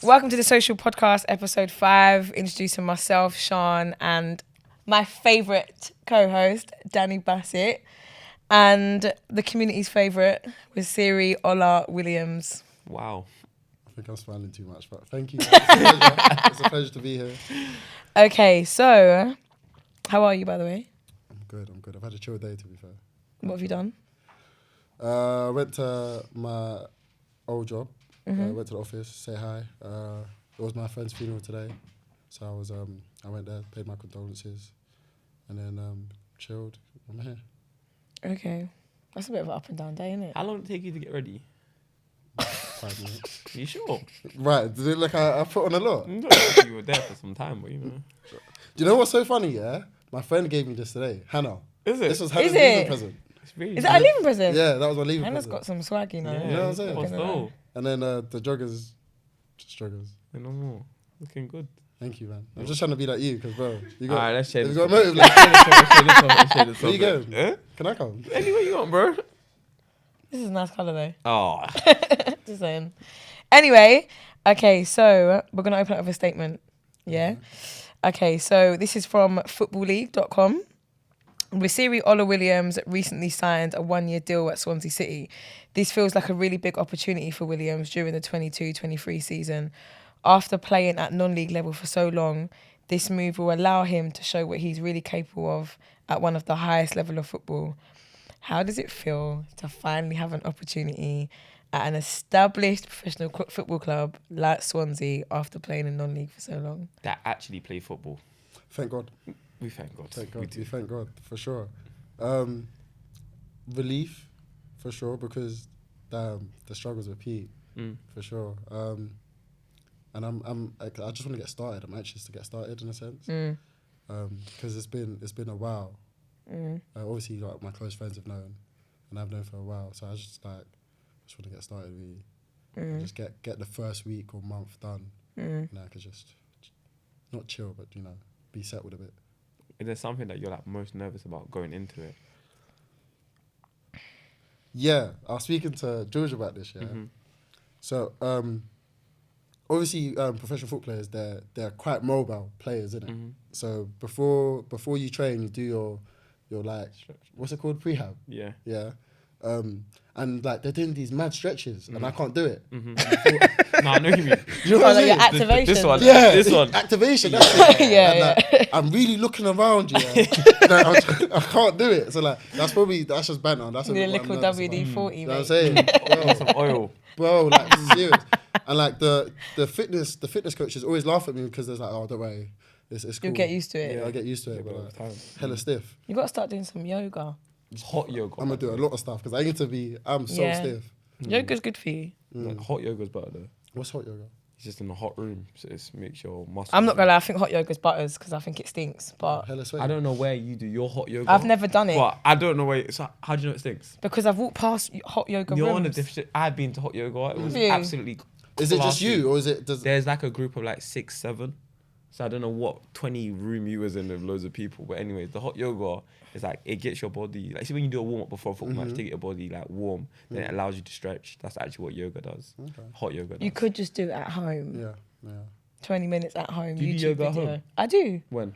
Welcome to the Social Podcast, episode 5. Introducing myself, Sean, and my favourite co-host, Danny Bassett, and the community's favourite, Wasiri Ola Williams. Wow. I think I'm smiling too much, but thank you. It's a pleasure to be here. Okay, so how are you, by the way? I'm good. I've had a chill day, to be fair. What have you done? I went to my old job. Mm-hmm. Went to the office, say hi. It was my friend's funeral today, so I went there, paid my condolences, and then chilled. I'm here. Okay, that's a bit of an up and down day, isn't it? How long did it take you to get ready? 5 minutes. Are you sure? Right? Did it look like I put on a lot? You were there for some time, but you know. Do you know what's so funny? Yeah, my friend gave me this today. Hannah. Is it? This was Hannah's Is it? leaving present. It's really Is that a leaving present? Yeah, that was my leaving Hannah's present. got some swag, you know. Yeah, You know what I'm saying? What's though? And then the joggers, just joggers. No more. Looking good. Thank you, man. I'm just trying to be like you, because bro, you got. Alright, let's share You this. got a motive. Like, Let's where you going? Can I come? Anywhere you want, bro. This is a nice colour though. Oh. Just saying. Anyway, okay, so we're going to open up with a statement. Yeah? Okay, so this is from footballleague.com. Wasiri Ola Williams recently signed a 1-year deal at Swansea City. This feels like a really big opportunity for Williams during the 22-23 season. After playing at non-league level for so long, this move will allow him to show what he's really capable of at one of the highest level of football. How does it feel to finally have an opportunity at an established professional football club like Swansea after playing in non-league for so long? That actually play football. Thank God. We thank God. Thank We God. do. We thank God, for sure. Relief, for sure, because the struggles are peak, for sure. And I just want to get started. I'm anxious to get started in a sense, because it's been a while. Obviously, like my close friends have known, and I've known for a while. So I just want to get started really, and just get the first week or month done, and I could just not chill, but be settled a bit. Is there something that you're like most nervous about going into it? Yeah, I was speaking to George about this. Yeah, so obviously professional football players, they're quite mobile players, isn't it? So before you train, you do your like what's it called, prehab? Yeah. Yeah. And like they're doing these mad stretches, and I can't do it. No, I know what you mean. You know what I'm Like your saying? activation. This one. Yeah, This one. activation. That's it. Yeah, And, like, I'm really looking around you. I can't do it. So like that's just banter. That's The what I'm little nervous WD-40, about. You know what I'm mate. saying? Some oil. Bro, like serious. And like the fitness coaches always laugh at me because they're like, oh, don't worry, it's cool. You'll get used to it. Yeah, I'll get used to it. But like, hella stiff. You got to start doing some yoga. Hot yoga. I'm gonna do a lot of stuff because I need to be. I'm so Yeah. stiff. Yoga's good for you. Like, hot yoga's better though. What's hot yoga? It's just in a hot room, so it makes your muscles. I'm not going to lie, I think hot yoga's butters because I think it stinks. But Hella sweaty. I don't know where you do your hot yoga. I've never done it But I don't know where. So how do you know it stinks? because I've walked past hot yoga You're rooms. on a different. I've been to hot yoga. It was Have you? absolutely. Is it just classy. you or is it? There's like a group of like 6, 7. So I don't know what 20 room you was in with loads of people. But anyways, the hot yoga is like, it gets your body, like, see when you do a warm up before a football match to get your body like warm, then it allows you to stretch. That's actually what yoga does. Okay. Hot yoga does. You could just do it at home. Yeah. 20 minutes at home. Do you do YouTube yoga at video. home? I do. When?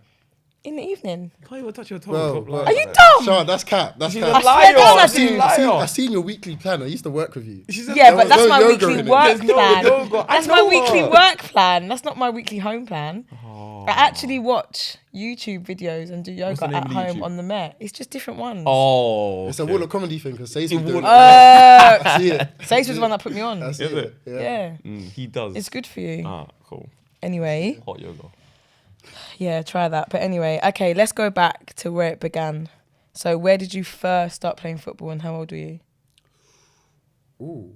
In the evening. You can't even touch your toes. Bro, top bro. line. Are you Like, dumb? Sean, that's cap. That's She's cap. a I swear liar. down I She's do. a liar. I seen your weekly plan. I used to work with you. She's a Yeah, There but was that's no my yoga weekly in it. work There's no plan. yoga. I That's my know weekly her. work plan. That's not my weekly home plan. Oh. I actually watch YouTube videos and do What's the yoga name at of the home YouTube? on the mat. It's just different ones. Oh. It's a okay. wall of comedy thing because Say's been doing it. Uh, I see it. Sace was the one that put me on. I see Is it? Yeah. He does. It's good for you. Ah, cool. Anyway, Hot yoga. yeah, try that. But anyway, okay, let's go back to where it began. So where did you first start playing football and how old were you? Ooh.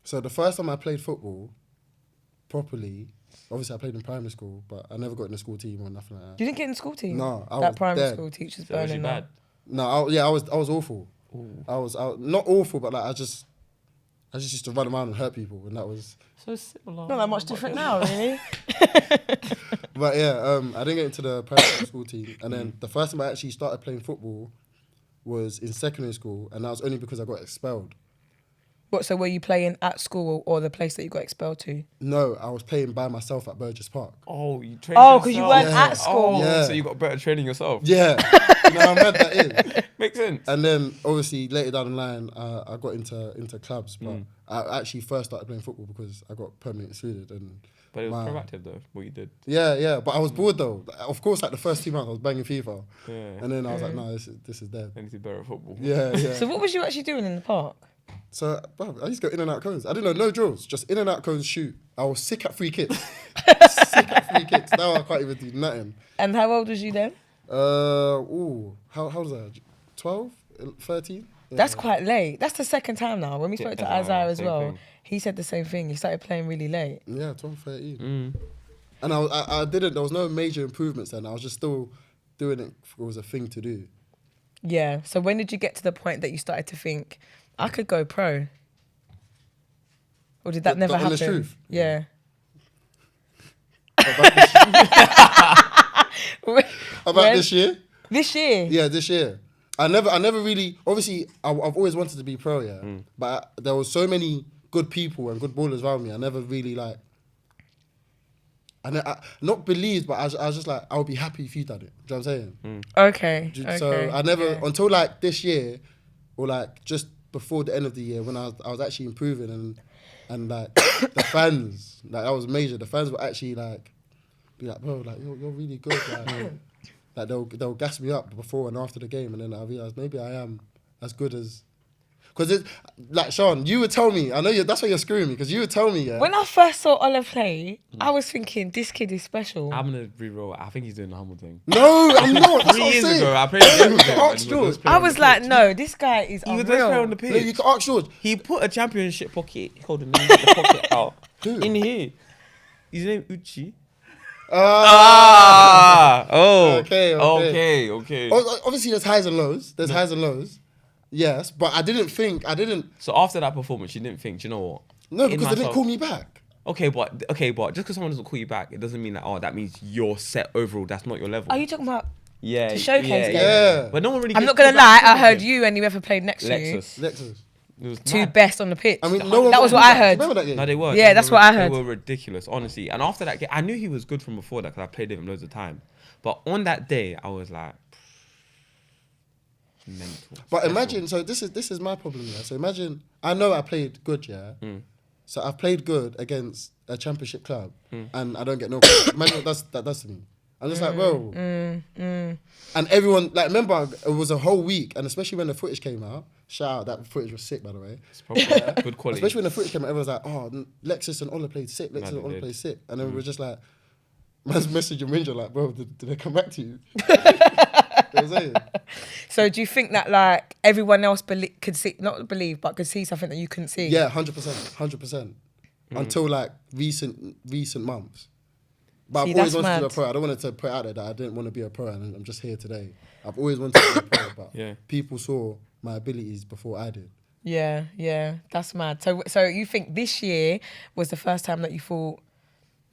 So the first time I played football properly, obviously I played in primary school, but I never got in the school team or nothing like that. You didn't get in the school team? No, I That was primary dead. school teacher's So was burning you now. bad? No, I was awful. I was not awful, but like I just used to run around and hurt people, and that was. So similar. Not that much different now, really. But yeah, I didn't get into the primary school team, and then the first time I actually started playing football was in secondary school, and that was only because I got expelled. What? So were you playing at school or the place that you got expelled to? No, I was playing by myself at Burgess Park. Oh, you trained Oh, because you yourself. weren't Yeah. at school. Yeah. So you got better training yourself. Yeah, you know how mad that is. Makes sense. And then obviously later down the line, I got into clubs, but I actually first started playing football because I got permanently excluded. And But it was proactive though, what you did. yeah, but I was bored though. Of course, like the first 2 months I was banging FIFA, Yeah. and then I was like, no, this is dead. I need to be better at football. Yeah. So what was you actually doing in the park? So, bro, I used to go in and out cones. I didn't know, no drills, just in and out cones, shoot. I was sick at free kicks. Now I can't even do nothing. And how old was you then? How was that? 12? 13? Yeah. That's quite late. That's the second time now. When we Yeah, spoke to Isaiah, Isaiah as same well, thing. he said the same thing. He started playing really late. Yeah, 12, 13. And I didn't, there was no major improvements then. I was just still doing it. It was a thing to do. Yeah. So when did you get to the point that you started to think, I could go pro? Or did that The never happen? honest truth? Yeah. About this year? This year? Yeah, this year. I never really, obviously, I've always wanted to be pro, yeah. But there was so many good people and good ballers around me. I never really like, not believed, but I was just like, I would be happy if you done it. Do you know what I'm saying? Okay. So I never, yeah. until like this year, or like just before the end of the year, when I was actually improving and like the fans, like that was major. The fans were actually like, be like, bro, like you're really good. Like they'll gas me up before and after the game, and then I realised maybe I am as good as. Because it's like, Sean, you would tell me, I know that's why you're screwing me, because you would tell me, yeah. When I first saw Olive play, I was thinking, this kid is special. I'm gonna re-roll. I think he's doing the humble thing. No, I'm not. That's 3 what I'm years saying. ago, I played a game with him. Ask and he George. was playing I on was the like, pitch. no, this guy is He was the best player on the unreal. No, pitch. you can ask George. He put a championship pocket, hold on, let me get the pocket out. Who? In here. His name Uchi. Okay. Okay. Obviously, there's highs and lows. There's highs and lows. Yes, but I didn't. So after that performance, you didn't think, do you know what? No, In because they didn't myself- call me back. Okay, but just because someone doesn't call you back, it doesn't mean that, that means you're set overall. That's not your level. Are you talking about... Yeah. to showcase yeah, them? Yeah. But no one really I'm gives not going to feedback lie, I to heard them. you and whoever played next to Lexus. Lexus. It was you, two mad. best on the pitch. I mean, no one. That was called what me I back. heard. Remember that game? No, they were. Yeah, They that's were- what I heard. They were ridiculous, honestly. And after that game, I knew he was good from before that because I played with him loads of time. But on that day, I was like, mental. But imagine, so this is my problem, yeah. So imagine, I know I played good, yeah. So I've played good against a championship club, and I don't get no. Imagine what that does to me. I'm just like, bro. And everyone, like, remember, it was a whole week, and especially when the footage came out. Shout out, that footage was sick, by the way. It's probably good quality. Especially when the footage came out, everyone was like, oh, Lexus and Ola played sick. Lexus Man, and they Ola did. played sick, and then we were just like, man's messaging Windsor like, bro, did they come back to you? You know what I'm saying? So do you think that like everyone else could see, not believe, but could see something that you couldn't see? Yeah, 100%. Until like recent months. But See, I've always that's wanted to be a mad. pro. I don't want to put out there that I didn't want to be a pro, and I'm just here today. I've always wanted to be a pro, but Yeah. people saw my abilities before I did. Yeah, that's mad. So you think this year was the first time that you thought,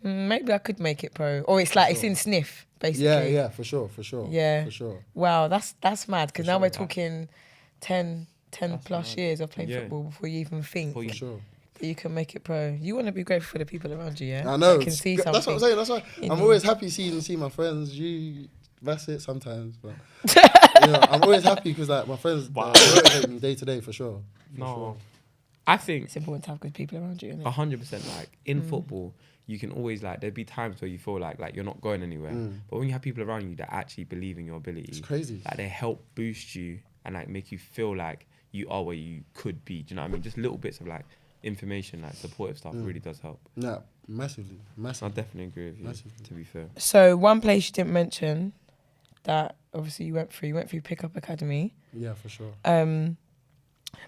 maybe I could make it pro, or it's like it's in sniff basically. Yeah, for sure. Yeah. For sure. Wow, that's mad because now sure. we're talking 10 plus years of playing Yeah. football before you even think For sure. that you can make it pro. You want to be grateful for the people around you, yeah? I know. That can see That's something. what I'm saying. That's why in I'm you. always happy seeing my friends. That's it sometimes, but I'm always happy because like my friends motivate me day to day for sure. For sure. I think It's important to have good people around you, isn't it? 100%. Like in football, you can always like there'd be times where you feel like you're not going anywhere, but when you have people around you that actually believe in your ability, It's crazy. Like they help boost you and like make you feel like you are where you could be. Do you know what I mean? Just little bits of like information, like supportive stuff, really does help. Yeah, massively. I definitely agree with you. Massively. To be fair, So one place you didn't mention that obviously you went through Pickup Academy. Yeah, for sure.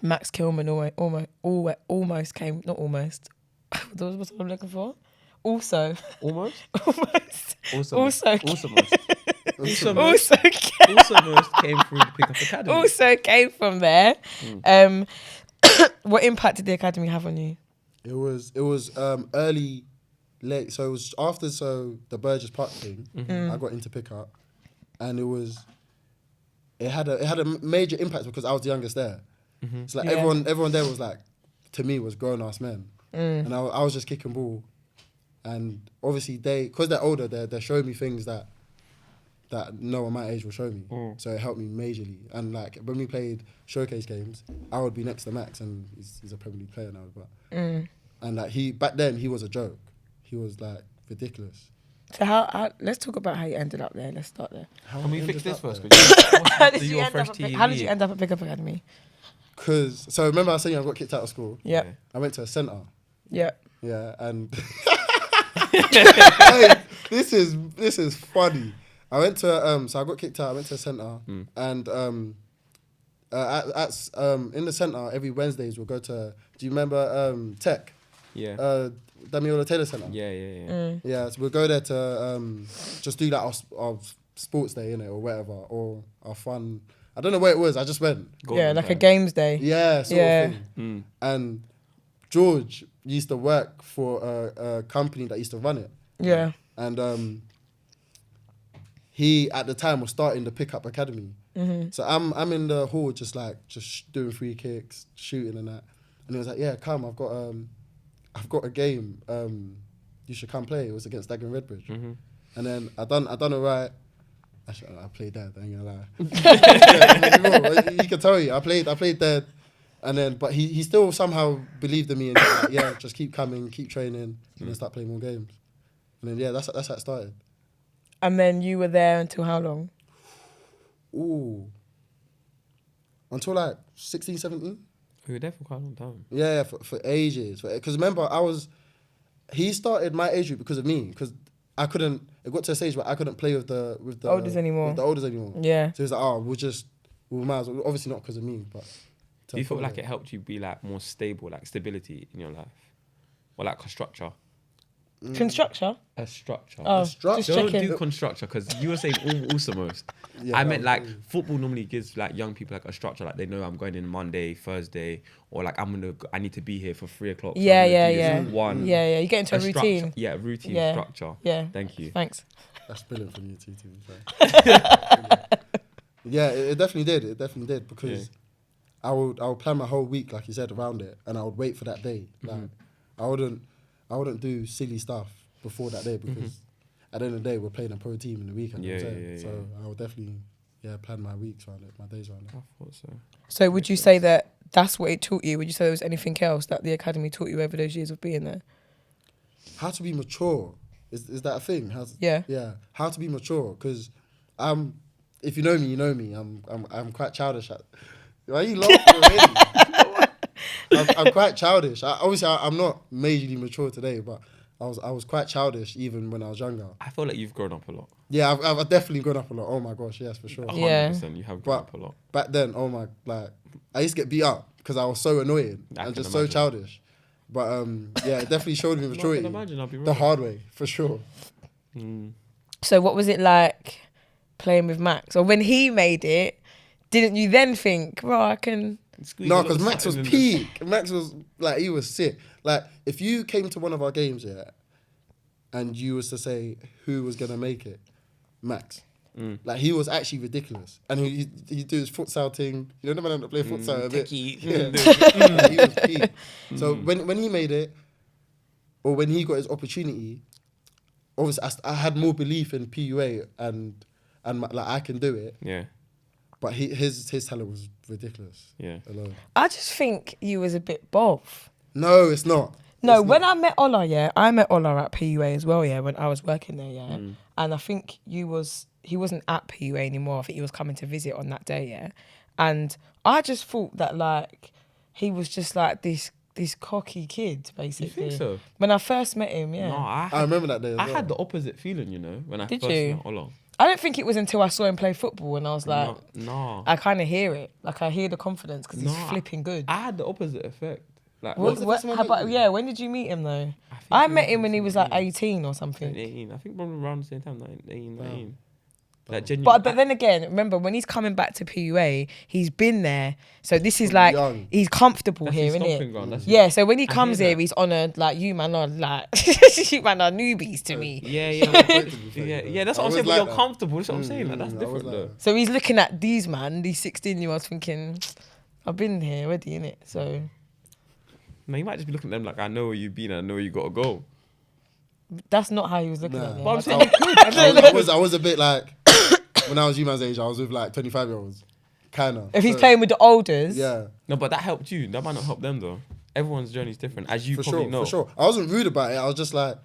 Max Kilman almost came, not almost. What's what I'm looking for? Also almost. also Also came came through the Pickup Academy. also came from there. What impact did the academy have on you? It was early, late. So it was after the Burgess Park thing. I got into pickup, and it had a major impact because I was the youngest there. It's like Yeah. everyone there was like to me was grown ass men, and I was just kicking ball, and obviously because they're older, they're showing me things that no one my age will show me. So it helped me majorly. And like when we played showcase games, I would be next to Max, and he's a Premier League player now. But and like back then he was a joke. He was like ridiculous. So how let's talk about how you ended up there. Let's start there. Can we fix this first? How did you end up at Pickup Academy? So remember I was saying I got kicked out of school? Yeah. I went to a centre. Yeah. Yeah, and hey, this is funny. I went to so I got kicked out. I went to a centre, and in the centre every Wednesdays we'll go to. Do you remember Tech? Yeah. Damiola Taylor Centre. Yeah. Yeah, so we'll go there to just do like our sports day, innit, or whatever, or our fun. I don't know where it was. I just went. Like a games day. Yeah, sort of thing. And George used to work for a company that used to run it. Yeah. And he at the time was starting the Pickup Academy. So I'm in the hall just doing free kicks, shooting and that. And he was like, "Yeah, come. I've got a game. You should come play." It was against Dagenham Redbridge. And then I done all right. Actually, I played dead. I ain't gonna lie. He can tell you I played dead. And then, but he still somehow believed in me and was like, just keep coming, keep training, and then start playing more games. And then that's how it started. And then you were there until how long? Ooh, until like 16, 17. We were there for quite a long time. Yeah, for ages. Because remember, he started my age group because of me. Because I couldn't. It got to a stage where I couldn't play with the olders anymore. With the olders anymore. Yeah. So he was like, we might as well. Obviously not because of me, but. Do you feel like it helped you be like more stable, like stability in your life, or like a structure? Constructor? A structure. Oh, A structure? just Don't checking. do constructure because you were saying also most. Yeah, I meant like football normally gives like young people like a structure, like they know I'm going in Monday, Thursday, or like I need to be here for 3 o'clock. So Yeah. One. Yeah. You get into a routine. Structure. Yeah, routine, Yeah. structure. Yeah. Thank you. Thanks. That's brilliant from you too, to be fair. Yeah, it definitely did. It definitely did because I would plan my whole week, like you said, around it, and I would wait for that day. Like I wouldn't do silly stuff before that day because at the end of the day we're playing a pro team in the weekend. Yeah, you know what I'm saying? yeah. So I would definitely plan my weeks around it, my days around it. I thought so. So would you say that that's what it taught you? Would you say there was anything else that the academy taught you over those years of being there? How to be mature is that a thing? Yeah. How to be mature because if you know me, you know me. I'm quite childish. Why are you laughing already? I'm quite childish. I'm not majorly mature today, but I was quite childish even when I was younger. I feel like you've grown up a lot. Yeah, I've definitely grown up a lot. Oh my gosh, yes, for sure. 100%, you have grown up a lot. Back then, I used to get beat up because I was so annoying and just so childish. But it definitely showed me maturity. I can imagine I'll be wrong. The hard way, for sure. So what was it like playing with Max? Or when he made it, didn't you then think, I can... No, because Max was peak. Max was like, he was sick. Like, if you came to one of our games, and you was to say who was gonna make it, Max. Like, he was actually ridiculous, and he do his futsal thing. You know, the man that play futsal a bit. Yeah. He was peak. So when he made it, or when he got his opportunity, obviously I had more belief in PUA and like I can do it. Yeah. But his talent was ridiculous. Yeah. Alone. I just think you was a bit both. No, it's not. No, when I met Ola, I met Ola at PUA as well, when I was working there, and I think he wasn't at PUA anymore. I think he was coming to visit on that day, and I just thought that like he was just like this cocky kid, basically. You think so? When I first met him, No, I remember that day as I well. had the opposite feeling, when I Did first you? met Ola. I don't think it was until I saw him play football and I was like, No. I kind of hear it. Like I hear the confidence because he's flipping good. I had the opposite effect. Like, was the first time I met you? When did you meet him though? think I he met was him when he was like 18 or 18. something. I think probably around the same time, 19. Like, genuinely. But then again, remember when he's coming back to PUA, he's been there. So this is From like young. he's comfortable That's here, his isn't stomping it? ground, that's Yeah. it. So when he I comes hear here, that. he's on a like you man are like you man are newbies to me. Yeah, that's what I'm saying. But you're comfortable. That's what I'm saying. Like, that's different though. So he's looking at these 16-year-olds thinking, I've been here already, innit? So No, you might just be looking at them like, I know where you've been, I know where you gotta go. That's not how he was looking Nah. at them. But I'm I saying don't- you could. I was a bit like when I was you man's age. I was with like 25-year-olds, kind of. If he's playing with the olders, yeah, No, but that helped you. That might not help them though. Everyone's journey is different, as you for probably sure, know. for sure. I wasn't rude about it. I was just like,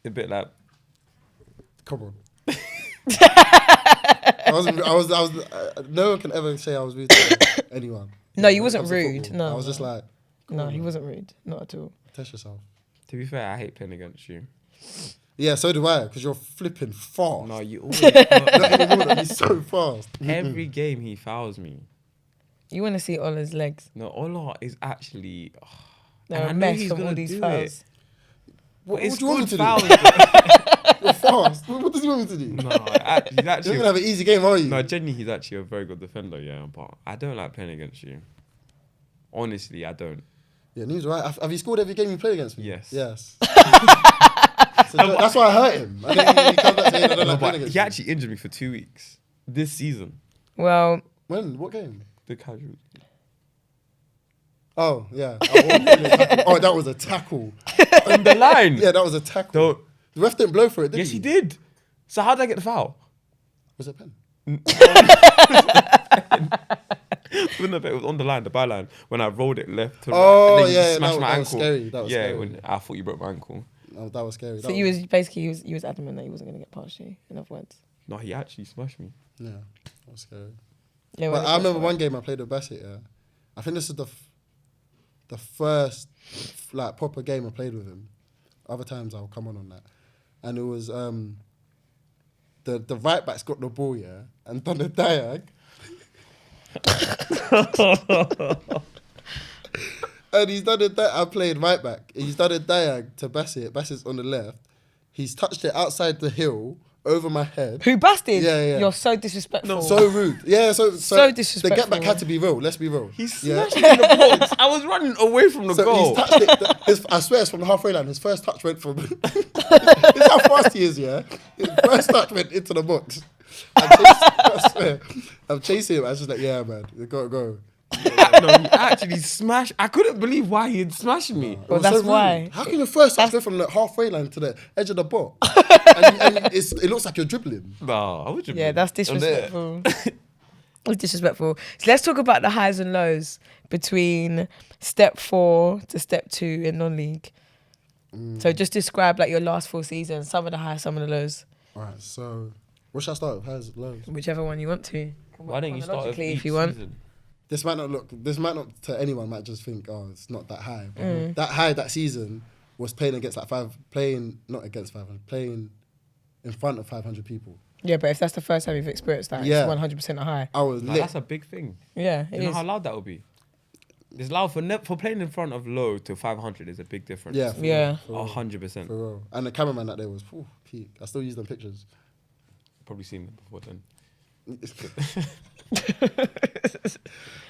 A bit like, come on. I was. No one can ever say I was rude to anyone. No, you When it wasn't comes to rude. football. No, I was no. just like, come no, on, he man. wasn't rude. Not at all. Test yourself. to be fair, I hate playing against you. Yeah, so do I, because you're flipping fast. No, you always. Not anymore, though, he's so fast. Every game he fouls me. You want to see Ola's legs? No, Ola is actually. They're and a I know mess he's from all gonna these do fouls. What It's do you want me good to fouls. do? but- You're fast. What does he want me to do? No, he's You're not actually. gonna have an easy game, are you? No, genuinely, he's actually a very good defender. Yeah, but I don't like playing against you. Honestly, I don't. Yeah, Neve's right. Have you scored every game you played against me? Yes. Yes. So that's why I hurt him. I think he comes back saying I don't No, like playing but against he you. actually injured me for 2 weeks this season. Well, When? What game? The casual. Oh, yeah. Oh, that was a tackle. On the line. Yeah, that was a tackle. Don't. The ref didn't blow for it, did Yes, he? he did. So how did I get the foul? Was it a pen? It was on the line, the byline, when I rolled it left to Oh, right. And then yeah, you smashed my that was ankle. scary. That was yeah, scary. when I thought you broke my ankle. Oh, that was scary. so you was basically you was adamant that he wasn't going to get past you. In other words, No, he actually smashed me. Yeah, that was scary. yeah. But I remember one game I played with Bassett, yeah. I think this is the first like proper game I played with him. Other times I'll come on that. And it was the right back's got the ball, yeah, and done a diag. And he's done a I played right back. He's done a diag to Bassett. Bassett's on the left. He's touched it outside the hill over my head. Who busted? Yeah. You're so disrespectful. So rude. Yeah, so So The disrespectful. get back had to be real. Let's be real. He Yeah. smashed me in the box. I was running away from the So goal. he's touched it. I swear it's from the halfway line. His first touch went from. This is how fast he is, yeah. His first touch went into the box. I swear, I'm chasing him. I was just like, yeah, man, you gotta go. No, he actually smashed. I couldn't believe why he had smashed me. It Well, was that's rude. why. How can your first touch go from the halfway line to the edge of the box? and it looks like you're dribbling. No, I would. Yeah, that's disrespectful. It's disrespectful. So let's talk about the highs and lows between step 4 to step 2 in non-league. So just describe like your last 4 seasons, some of the highs, some of the lows, All right, so what should I start with? Highs, lows? whichever one you want to. Why don't you start with Chronologically, each if you want? season? This might not to anyone might just think, oh, it's not that high. But that high that season was playing in front of 500 people. Yeah, but if that's the first time you've experienced that, Yeah. it's 100% a high. I was No, lit. that's a big thing. Yeah, You it know is. how loud that would be. It's loud for playing in front of low to 500 is a big difference. Yeah, for Yeah. real, for real, 100%. for real. And the cameraman that day was peak. I still use them pictures. Probably seen them before then.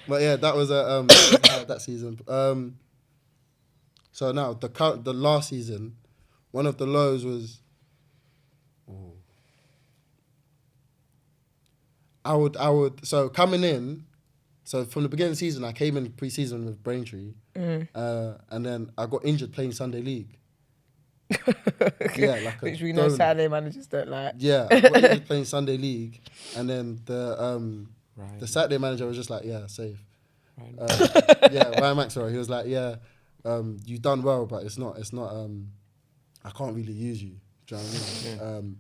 But yeah, that was that season. So now the last season, one of the lows was. I would so coming in, so from the beginning of the season I came in pre-season with Braintree, and then I got injured playing Sunday League. Yeah, like Which we know Saturday managers don't like. Yeah, I got injured playing Sunday League, and then the Right. Saturday manager was just like, yeah, safe. Right. Yeah, Ryan Maxwell. He was like, yeah, you done well, but it's not. I can't really use you. Do you know what I mean?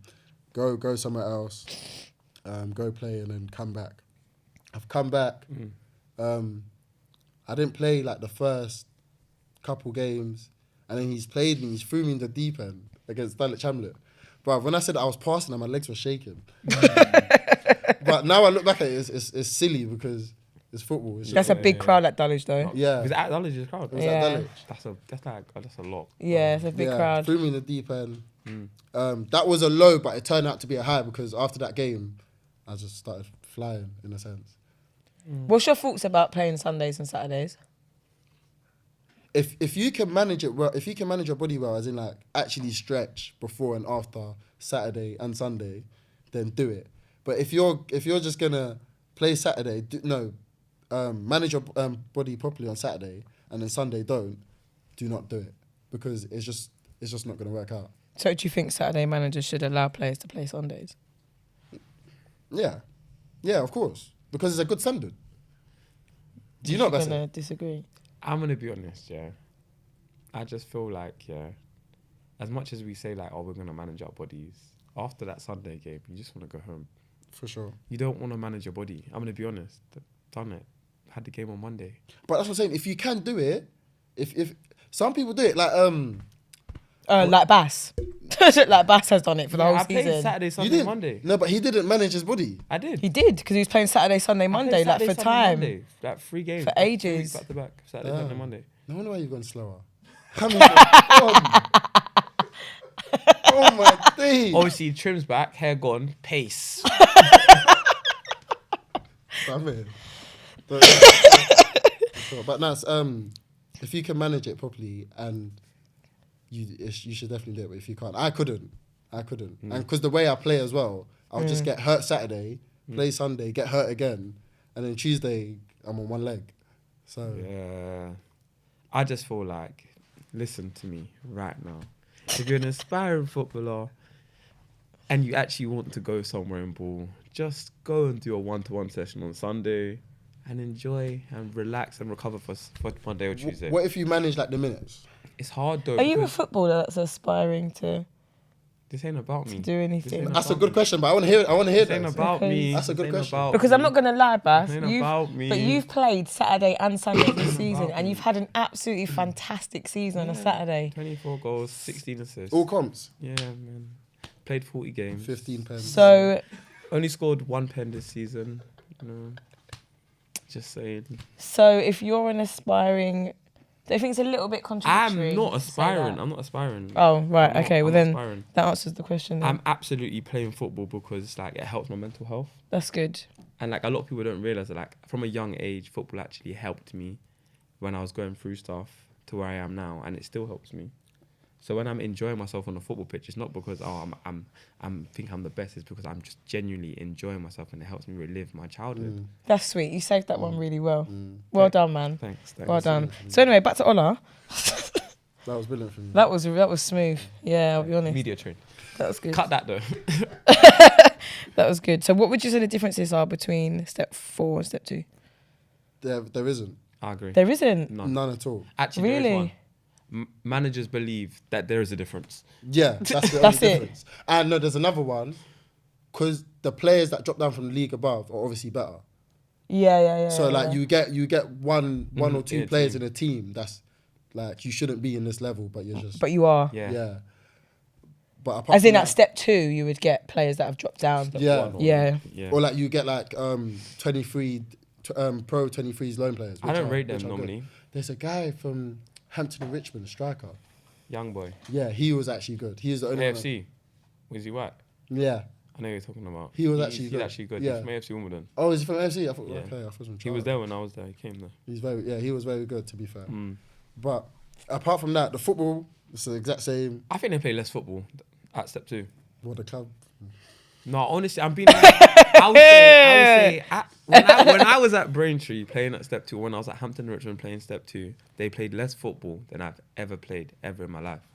Go somewhere else. Go play and then come back. I've come back. I didn't play like the first couple games, and then he's played me. He's threw me in the deep end against Dulwich Hamlet. But when I said I was passing and my legs were shaking. But now I look back at it, it's silly because it's football. It's That's just, a big crowd at Dulwich though. yeah. Was that Dulwich's crowd? It was Yeah. at Dulwich. That's a lot. Yeah, it's a big crowd. Threw me in the deep end. That was a low, but it turned out to be a high because after that game, I just started flying in a sense. What's your thoughts about playing Sundays and Saturdays? If you can manage it well, if you can manage your body well, as in like actually stretch before and after Saturday and Sunday, then do it. But if you're just gonna play Saturday, manage your body properly on Saturday and then Sunday don't, do not do it because it's just not going to work out. So do you think Saturday managers should allow players to play Sundays? Yeah, of course, because it's a good standard. Do you You're not, Bessie? gonna disagree? I'm gonna be honest, yeah. I just feel like, yeah, as much as we say like, oh, we're gonna manage our bodies, after that Sunday game, you just want to go home. For sure. You don't want to manage your body. I'm gonna be honest. Done it. Had the game on Monday. But that's what I'm saying. If you can do it, if some people do it, like Like Bass. Like Bass has done it for the whole I played season. Saturday, you Sunday, didn't. Monday. No, but he didn't manage his body. I did. He did, because he was playing Saturday, Sunday, I Monday, played like Saturday, for Sunday, time. Monday. Like 3 games. For like 3 ages. weeks back to back. Saturday, Sunday, Monday. No wonder why you've gone slower. Hamilton. Oh my days. Obviously, trim's back, hair gone, pace. But that's if you can manage it properly, and you should definitely do it. But if you can't, I couldn't, and because the way I play as well, I'll just get hurt Saturday, play Sunday, get hurt again, and then Tuesday I'm on one leg. So Yeah. I just feel like, listen to me right now. If you're an aspiring footballer and you actually want to go somewhere in ball, just go and do a 1-to-1 session on Sunday and enjoy and relax and recover for Monday or Tuesday. what if you manage like the minutes? It's hard though. Are you a because footballer that's aspiring to this ain't about me. do anything? That's a good question, but I want to hear. This ain't that. about me. That's a good This ain't question. about Because me. I'm not going to lie, Bass. This ain't about me. But you've played Saturday and Sunday this season, about and me. you've had an absolutely fantastic season on a Saturday. 24 goals, 16 assists. All comps, Yeah, man. Played 40 games. 15 pens. So, Only scored 1 pen this season. You know, just saying. if you're an aspiring, I think it's a little bit contradictory. I'm not to say aspiring. that. I'm not aspiring. Oh, right. I'm not- Okay. Well, I'm not then aspiring. that answers the question. Then. I'm absolutely playing football because like it helps my mental health, That's good. and like a lot of people don't realize that like from a young age, football actually helped me when I was going through stuff to where I am now, and it still helps me. So when I'm enjoying myself on the football pitch, it's not because I'm think I'm the best. It's because I'm just genuinely enjoying myself, and it helps me relive my childhood. That's sweet. You saved that one really well. Well done, man. Thanks. Well done. So anyway, back to Ola. That was brilliant for me. That was smooth. Yeah, I'll be honest. Media train. That was good. Cut that though. That was good. So what would you say the differences are between step 4 and step 2? There isn't. I agree. There isn't. None at all. Actually, there is Really? one. Managers believe that there is a difference. Yeah, that's the That's only it. difference. And no, there's another one, because the players that drop down from the league above are obviously better. Yeah. So like yeah. you get one or two in a players team. in a team that's like you shouldn't be in this level, but you're just But you are. Yeah. But apart As in from at step 2, you would get players that have dropped down. Yeah. Yeah. Yeah. or like you get like 23 pro 23s loan players. I don't rate which them are good. normally. There's a guy from Hampton and Richmond, a striker. Young boy. Yeah, he was actually good. He was the only one. AFC. Was he white? Yeah. I know you're talking about. He was He's- actually he's good. actually good. Yeah. He's from AFC Wimbledon. Oh, is he from AFC? I thought, Yeah. okay, I thought he was from He was Charlton. there when I was there. He came there. He was very good, to be fair. Mm. But apart from that, the football, it's the exact same. I think they play less football at step 2. What the club? No, honestly, I'm being. I would say when I was at Braintree playing at step 2, when I was at Hampton Richmond playing step 2, they played less football than I've ever played ever in my life.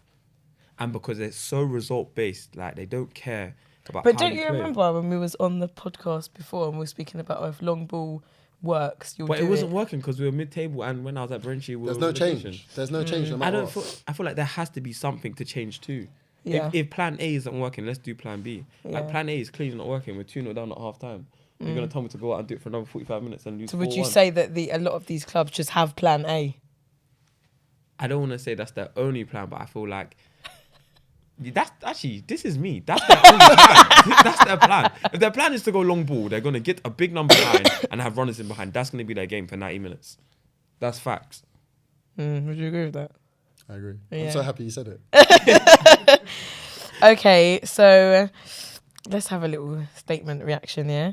And because it's so result based, like they don't care about. But how don't you you play. remember when we was on the podcast before and we were speaking about if long ball works, you'll But do it wasn't working because we were mid-table, and when I was at Braintree, we There's were no change. relegation. There's no change. No matter what. I feel like there has to be something to change too. Yeah. If plan A isn't working, let's do plan B. Like Yeah. plan A is clearly not working. We're 2-0 down at half time. You're gonna tell me to go out and do it for another 45 minutes and lose. So would you 4-1. say that a lot of these clubs just have plan A? I don't want to say that's their only plan, but I feel like that's actually, this is me. That's their only plan. That's their plan. If their plan is to go long ball, they're gonna get a big number behind and have runners in behind. That's gonna be their game for 90 minutes. That's facts. Would you agree with that? I agree. Yeah. I'm so happy you said it. Okay, so let's have a little statement reaction, yeah?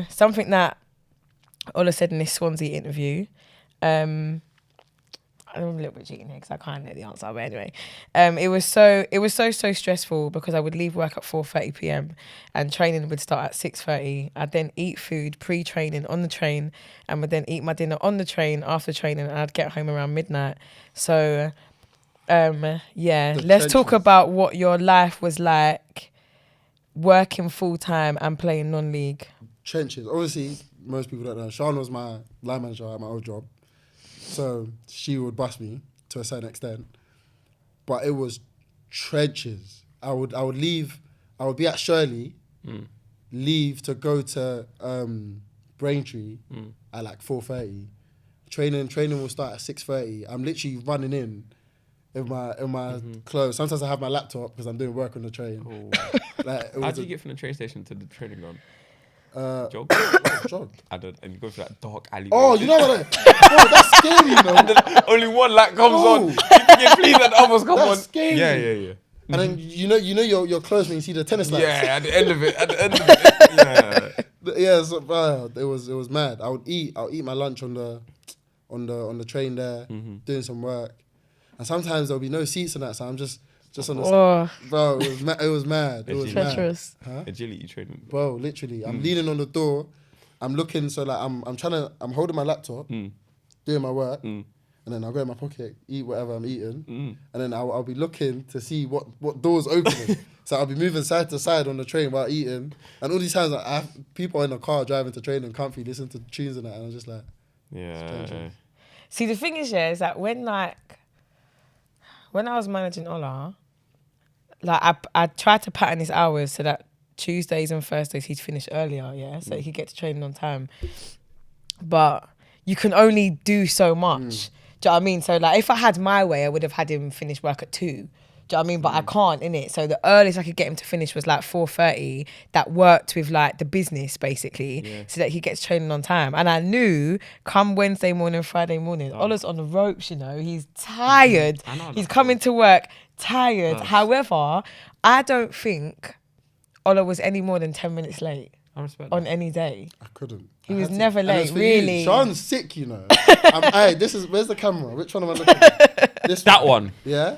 Something that Ola said in this Swansea interview. I I'm a little bit cheating here because I can't know the answer, but anyway, it was so stressful because I would leave work at 4:30 p.m. and training would start at 6:30. I'd then eat food pre-training on the train and would then eat my dinner on the train after training, and I'd get home around midnight. So, let's talk about what your life was like working full-time and playing non-league. Trenches. Obviously, most people don't know. Sean was my line manager at my old job. So she would bust me to a certain extent. But it was trenches. I would leave, I would be at Shirley, leave to go to Braintree at like 4:30. Training will start at 6:30. I'm literally running in my clothes. Sometimes I have my laptop because I'm doing work on the train. How do you get from the train station to the training ground? Jog? Jog. I don't, and you go through that dark alleyway. Oh, you know what? Bro, that's scary, man. Only one light comes on. You please let the others come on. Scary. Yeah. And then you know you're close when you see the tennis lights. Yeah, at the end of it. Yeah, so, it was mad. I'll eat my lunch on the train there, doing some work, and sometimes there'll be no seats in that, so I'm just on the bro. It was mad. It was treacherous. Huh? Agility training, bro. Literally, I'm leaning on the door. I'm looking, so like I'm holding my laptop, doing my work, and then I'll go in my pocket, eat whatever I'm eating, and then I'll be looking to see what doors open. So I'll be moving side to side on the train while eating, and all these times like, I have people in the car driving to training, comfy, listening to tunes and that, and I'm just like, See, the thing is that when I was managing Ola, like I tried to pattern his hours so that Tuesdays and Thursdays he'd finish earlier, so he could get to training on time. But you can only do so much. Do you know what I mean? So like if I had my way, I would have had him finish work at 2. Do you know what I mean? But I can't, innit? So the earliest I could get him to finish was like 4:30. That worked with like the business basically, so that he gets training on time. And I knew come Wednesday morning, Friday morning, Ola's on the ropes, you know. He's tired. He's coming to work tired. However, I don't think Ola was any more than 10 minutes late on any day. I couldn't. He was never late, really. Sean's sick, you know. Where's the camera? Which one am I looking at? That one. Yeah.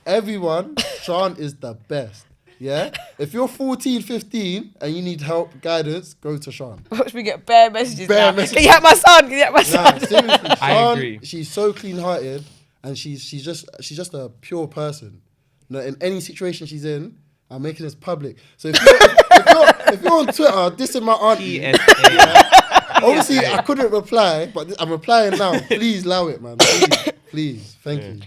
Everyone, Sean is the best. Yeah. If you're 14, 15 and you need help, guidance, go to Sean. Watch me get bare messages. Messages. Can you help my son? Nah, seriously, Sean, I agree. She's so clean-hearted, and she's just a pure person. You know, in any situation she's in, I'm making this public. So if you're on Twitter dissing my auntie, obviously I couldn't reply, but I'm replying now. Please allow it, man. Please. Thank you.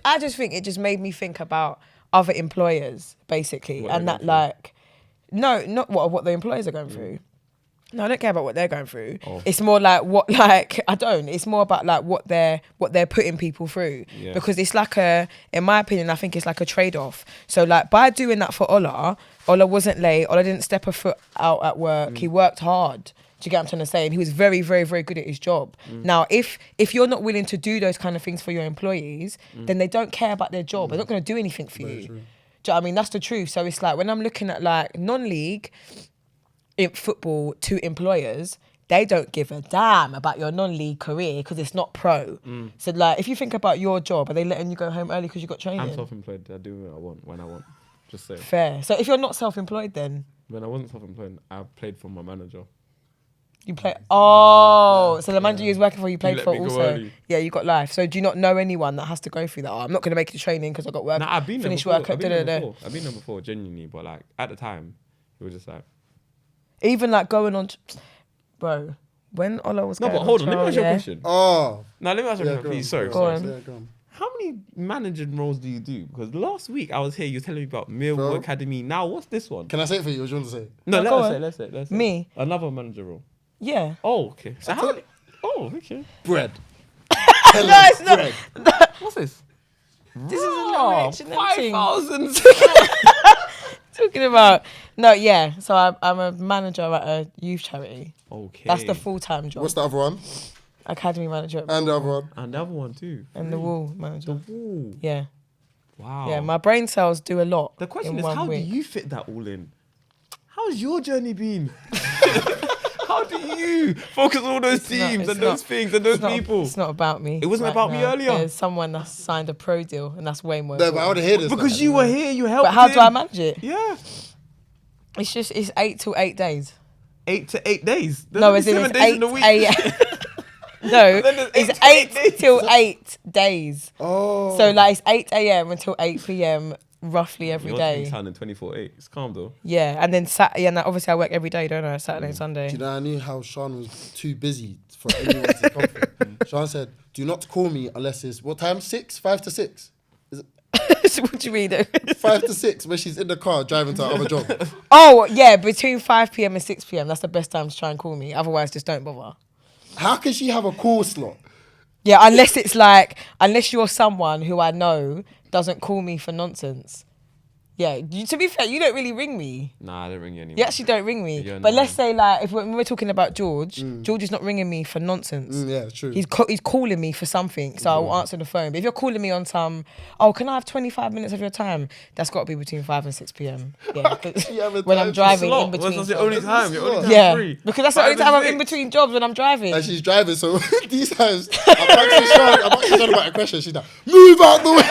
I just think it just made me think about other employers, basically, and that like, no, not what the employers are going through. No, I don't care about what they're going through. It's more like it's more about like what they're putting people through. Yeah. Because it's like in my opinion, I think it's like a trade-off. So like by doing that for Ola wasn't late. Ola didn't step a foot out at work. He worked hard. Do you get what I'm trying to say? And he was very, very, very good at his job. Now, if you're not willing to do those kind of things for your employees, then they don't care about their job. They're not going to do anything for you. Do you know what I mean? That's the truth. So it's like when I'm looking at like non-league in football to employers, they don't give a damn about your non-league career because it's not pro. So like if you think about your job, are they letting you go home early because you got training? I'm self-employed. I do what I want when I want. Just say. Fair. So if you're not self-employed then? When I wasn't self-employed, I played for my manager. You play. Oh, so the manager you was working for, you played let for me go also. early. Yeah, you got life. So do you not know anyone that has to go through that? I'm not going to make it to training because I got work. Nah, I've been there finish before. work. I've been there before, genuinely. But like at the time, it was just like. Even like going on, bro. When Ola was going but hold on. Let me ask you a trial, question. Oh. No, let me ask you a question, please. Sorry. Go on. Yeah, go on. How many managing roles do you do? Because last week I was here, you were telling me about Millwall Academy. Now what's this one? Can I say it for you? Or do you want to say it? No, go let's say. Me? Another manager role. Yeah. Oh, okay. So how many? Oh, okay. Bread. No, it's not. Bread. What's this? This is a little rich and everything. 5,000. Talking about so I'm a manager at a youth charity. Okay. That's the full-time job. What's the other one? Academy manager at And the other one? And the other one too. and the wall manager. Ooh. Yeah. Wow. Yeah, my brain cells do a lot. The question in is, one how week. do you fit that all in? How's your journey been? How do you focus on all those teams and those things and those people? It's not about me. It wasn't about me earlier. There's someone that's signed a pro deal, and that's way more. No, but I want to hear this. Because you were here, you helped. But how do I him. manage it? Yeah. It's 8 to 8 days. 8 to 8 days. There's No, only as in 7 it's days 8 in a week. No, Then there's it's 8 to 8 8 till 8 days. Oh. So like it's 8 a.m. until 8 p.m. roughly every Your day. team's sounding 24/8. It's calm though. Yeah, and then Saturday, and obviously I work every day, don't I? Saturday and Sunday. Do you know, I knew how Sean was too busy for anyone to come from. Sean said, do not call me unless it's, what time? 6? 5 to 6? So what do you mean? 5 to 6 when she's in the car driving to her other job. Oh, yeah, between 5 p.m. and 6 p.m. That's the best time to try and call me. Otherwise, just don't bother. How can she have a call slot? Yeah, unless it's like, unless you're someone who I know doesn't call me for nonsense. Yeah, to be fair, you don't really ring me. Nah, I don't ring you anymore. You actually don't ring me. You're But let's annoying. say like, if when we're talking about George, George is not ringing me for nonsense. Yeah, true. He's calling me for something, so I'll answer the phone. But if you're calling me on some, oh, can I have 25 minutes of your time? That's got to be between 5 and 6 p.m. Yeah, 'cause You have a when time I'm slot. driving Slot. in between. That's the jobs. only time. You're only time Yeah, free. because that's the only 5 time and I'm in 6. between jobs when I'm driving. And she's driving, so these times, I'm actually Sean about a question. She's like, move out the way.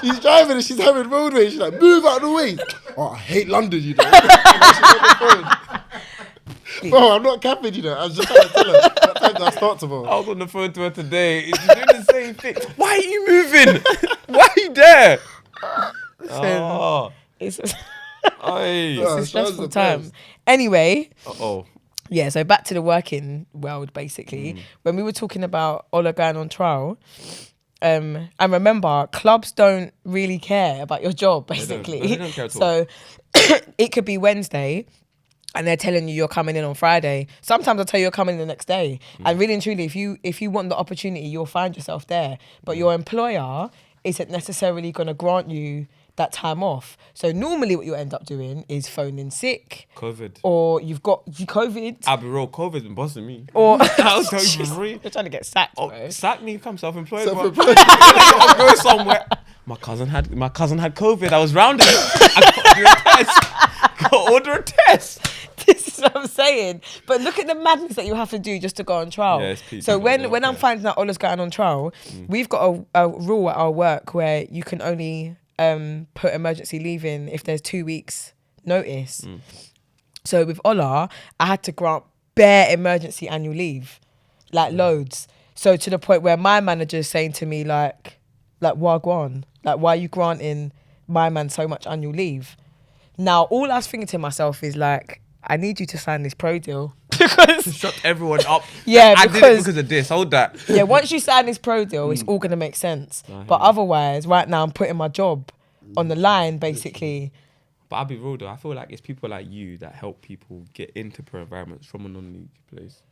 She's driving and she's having roadway. She's like, move out the way. Oh, I hate London, you know. And she's on the phone. Bro, I'm not capping, you know. I was just trying to tell her. What time do I start tomorrow? I was on the phone to her today. She's doing the same thing. Why are you moving? Why are you there? Oh, It's aye. a Sean's stressful the time. best. Anyway, Uh-oh. yeah, so back to the working world, basically. When we were talking about Ola going on trial, and remember, clubs don't really care about your job, basically. They don't care at all. So it could be Wednesday, and they're telling you you're coming in on Friday. Sometimes they'll tell you you're coming in the next day. And really and truly, if you want the opportunity, you'll find yourself there. But your employer isn't necessarily going to grant you that time off. So normally what you end up doing is phoning sick, COVID. or you've got COVID, I'll be real. COVID's been bossing me. or I'll tell you for free. you're trying to get sacked, Oh, bro. sack me, come self-employed. bro. Self-employed. I'll go somewhere. My cousin had COVID. I was rounded. I got to order a test. This is what I'm saying. But look at the madness that you have to do just to go on trial. Yeah, it's peak So people, when I'm yeah. finding out Ola's going on trial, we've got a rule at our work where you can only put emergency leave in if there's 2 weeks notice. So with Ola, I had to grant bare emergency annual leave, like loads. So to the point where my manager's saying to me like wagwan, like why are you granting my man so much annual leave? Now all I was thinking to myself is like, I need you to sign this pro deal because Shut everyone up. Yeah, I did it because- because of this. Hold that. yeah, once you sign this pro deal, it's all gonna make sense. But otherwise, right now I'm putting my job on the line, basically. But I'll be real though. I feel like it's people like you that help people get into pro environments from a non-league place.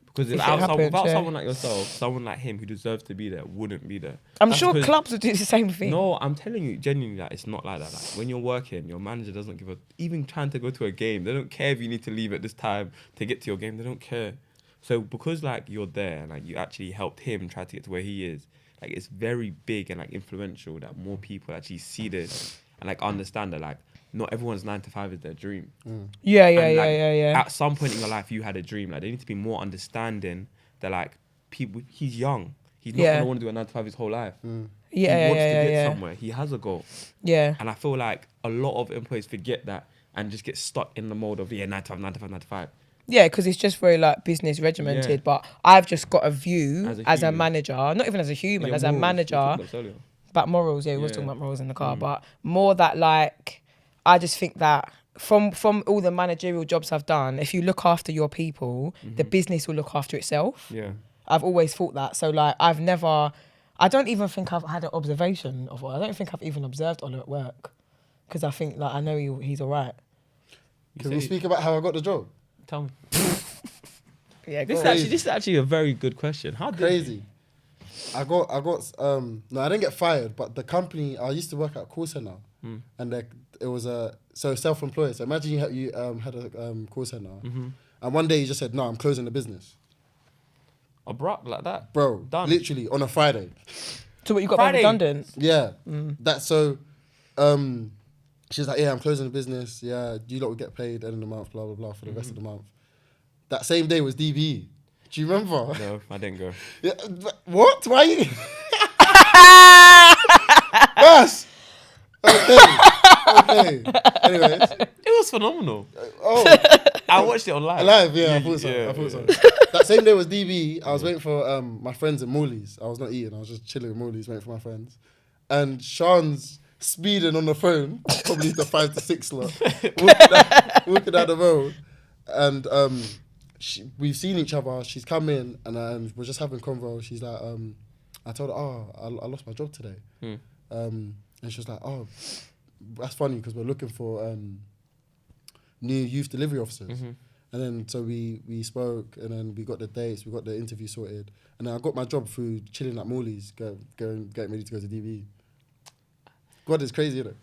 Because If it without, happens, without yeah. someone like yourself, someone like him who deserves to be there wouldn't be there. I'm That's sure because- clubs will do the same thing. No, I'm telling you genuinely that it's not like that. Like when you're working, your manager doesn't give a even trying to go to a game. They don't care if you need to leave at this time to get to your game. They don't care. So because like you're there and like you actually helped him try to get to where he is, like it's very big and like influential that more people actually see this and like understand that like not everyone's 9 to 5 is their dream. Yeah, And, like, yeah. At some point in your life, you had a dream. Like, there need to be more understanding that, like, people. He's young. He's not gonna want to do a 9 to 5 his whole life. He wants to get somewhere. He has a goal. Yeah. And I feel like a lot of employees forget that and just get stuck in the mode of 9 to 5, 9 to 5, 9 to 5. Yeah, because it's just very like business regimented. Yeah. But I've just got a view as a human. manager, not even as a human, Yeah, as a morals. We manager. talked about this earlier. About morals, yeah, we was Yeah. talking about morals in the car, but more that like, I just think that from all the managerial jobs I've done, if you look after your people, the business will look after itself. Yeah. I've always thought that. So like, I don't even think I've had an observation of Ola. I don't think I've even observed Ola at work because I think like I know he's all right. Can we speak about how I got the job? Tell me. Yeah, This go on. is actually a very good question. How did Crazy. I got no, I didn't get fired, but the company I used to work at a call center, and it was so self-employed. So imagine you had a call center, and one day you just said, "No, I'm closing the business." abrupt like that? Bro, Done. literally on a Friday. So what, you got Friday. made redundant? Yeah, that's so. She's like, "Yeah, I'm closing the business. Yeah, you lot will get paid end of the month, blah blah blah, for the rest of the month." that same day was DB. Do you remember? No, I didn't go. Yeah, what? Why you? Yes. Okay. Anyways. It was phenomenal. Oh. I watched it online. Live, yeah, You- I thought so. yeah, I thought so. yeah. That same day was DB. I was waiting for my friends at Morley's. I was not eating. I was just chilling at Morley's, waiting for my friends. And Sean's speeding on the phone, probably the 5 to 6 slot, walking down the road. And we've seen each other. She's come in and we're just having convo. She's like, I told her, I lost my job today. And she was like, oh, that's funny because we're looking for new youth delivery officers. And then so we spoke, and then we got the dates, we got the interview sorted, and then I got my job through chilling at Morley's, getting ready to go to DB. God, it's crazy, isn't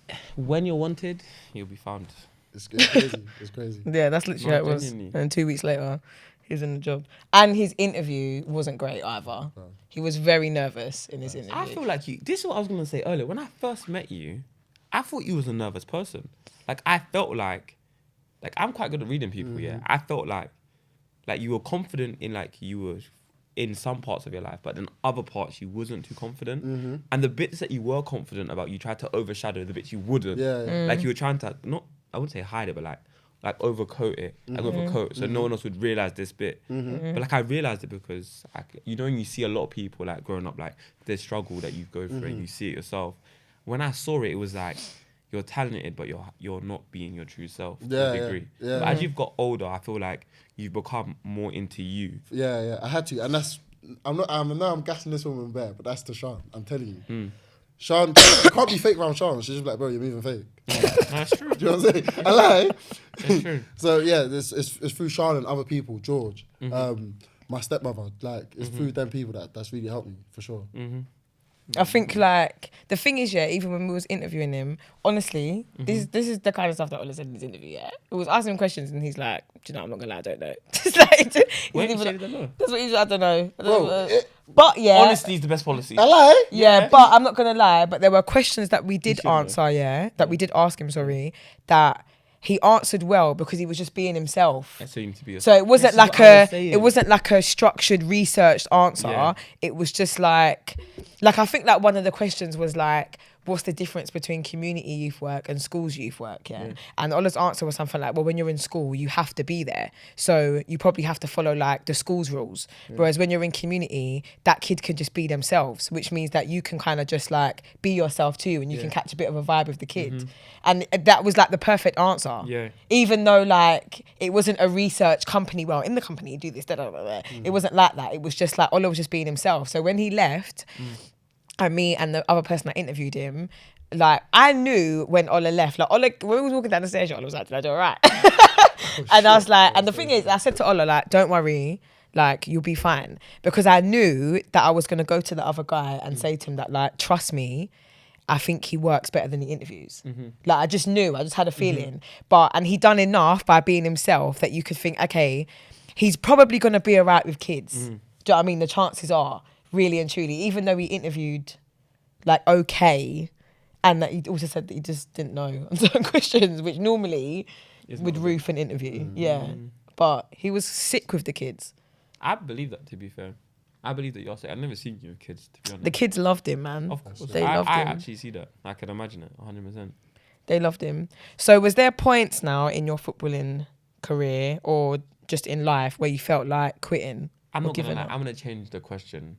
it? When you're wanted, you'll be found. It's crazy. It's crazy. Yeah, that's literally how it was. Genuinely. And 2 weeks later, he was in the job. And his interview wasn't great either. He was very nervous in his interview. I feel like you. This is what I was gonna say earlier. When I first met you, I thought you was a nervous person. Like I felt like I'm quite good at reading people. Yeah, I felt like you were confident in like you were in some parts of your life, but in other parts you wasn't too confident. And the bits that you were confident about, you tried to overshadow the bits you wouldn't. Yeah. Like you were trying to I wouldn't say hide it, but like overcoat it, like with a coat, so no one else would realize this bit. But like I realized it because when you see a lot of people like growing up, like there's struggle that you go through and you see it yourself. When I saw it, it was like you're talented, but you're not being your true self to a degree. Yeah. But as you've got older, I feel like you've become more into you. Yeah. I had to, and that's I'm gassing this woman bare, but that's to Sean. I'm telling you. Sean, you can't be fake around Sean. She's just like, bro, you're moving fake. That's true. Do you know what I'm saying? I lie. It's true. So yeah, it's through Sean and other people, George, my stepmother. Like it's through them people that's really helped me for sure. I think like the thing is, yeah, even when we was interviewing him, honestly, this is the kind of stuff that Ola said in his interview. Yeah, it was asking him questions and he's like, "Do you know, I'm not gonna lie, I don't know." Just like, Wait, he's you even said you don't know? that's what he's. I don't know. I don't Bro, know. But yeah, Honesty is the best policy. I lie. yeah, but I'm not gonna lie. But there were questions that we did should know. answer. Yeah, that we did ask him. Sorry, that he answered well because he was just being himself. It seemed to be. So it wasn't This is like what I was a saying. it wasn't like a structured researched answer. Yeah. It was just like I think like one of the questions was like, what's the difference between community youth work and schools youth work? Yeah. And Ola's answer was something like, well, when you're in school, you have to be there. So you probably have to follow like the school's rules. Whereas when you're in community, that kid can just be themselves, which means that you can kind of just like be yourself too, and you can catch a bit of a vibe with the kid. And that was like the perfect answer. Yeah. Even though like it wasn't a research company, well, in the company you do this, it wasn't like that. It was just like Ola was just being himself. So when he left, and me and the other person that interviewed him, like I knew when Ola left, like Ola, when we was walking down the stairs, Ola was like, did I do all right? And I was like, and the thing is, I said to Ola, like, don't worry, like you'll be fine. Because I knew that I was gonna go to the other guy and say to him that like, trust me, I think he works better than he interviews. Like I just knew, I just had a feeling. And he done enough by being himself that you could think, okay, he's probably gonna be all right with kids. Do you know what I mean? The chances are, really and truly, even though he interviewed like okay, and that he also said that he just didn't know on certain questions, which normally would roof an interview. Yeah. But he was sick with the kids. I believe that, to be fair. I believe that you're saying. I've never seen you with kids, to be honest. The kids loved him, man. Of course. They loved I him. actually see that. I can imagine it, 100%. They loved him. So was there points now in your footballing career or just in life where you felt like quitting? I'm or not gonna giving lie, up? I'm gonna change the question.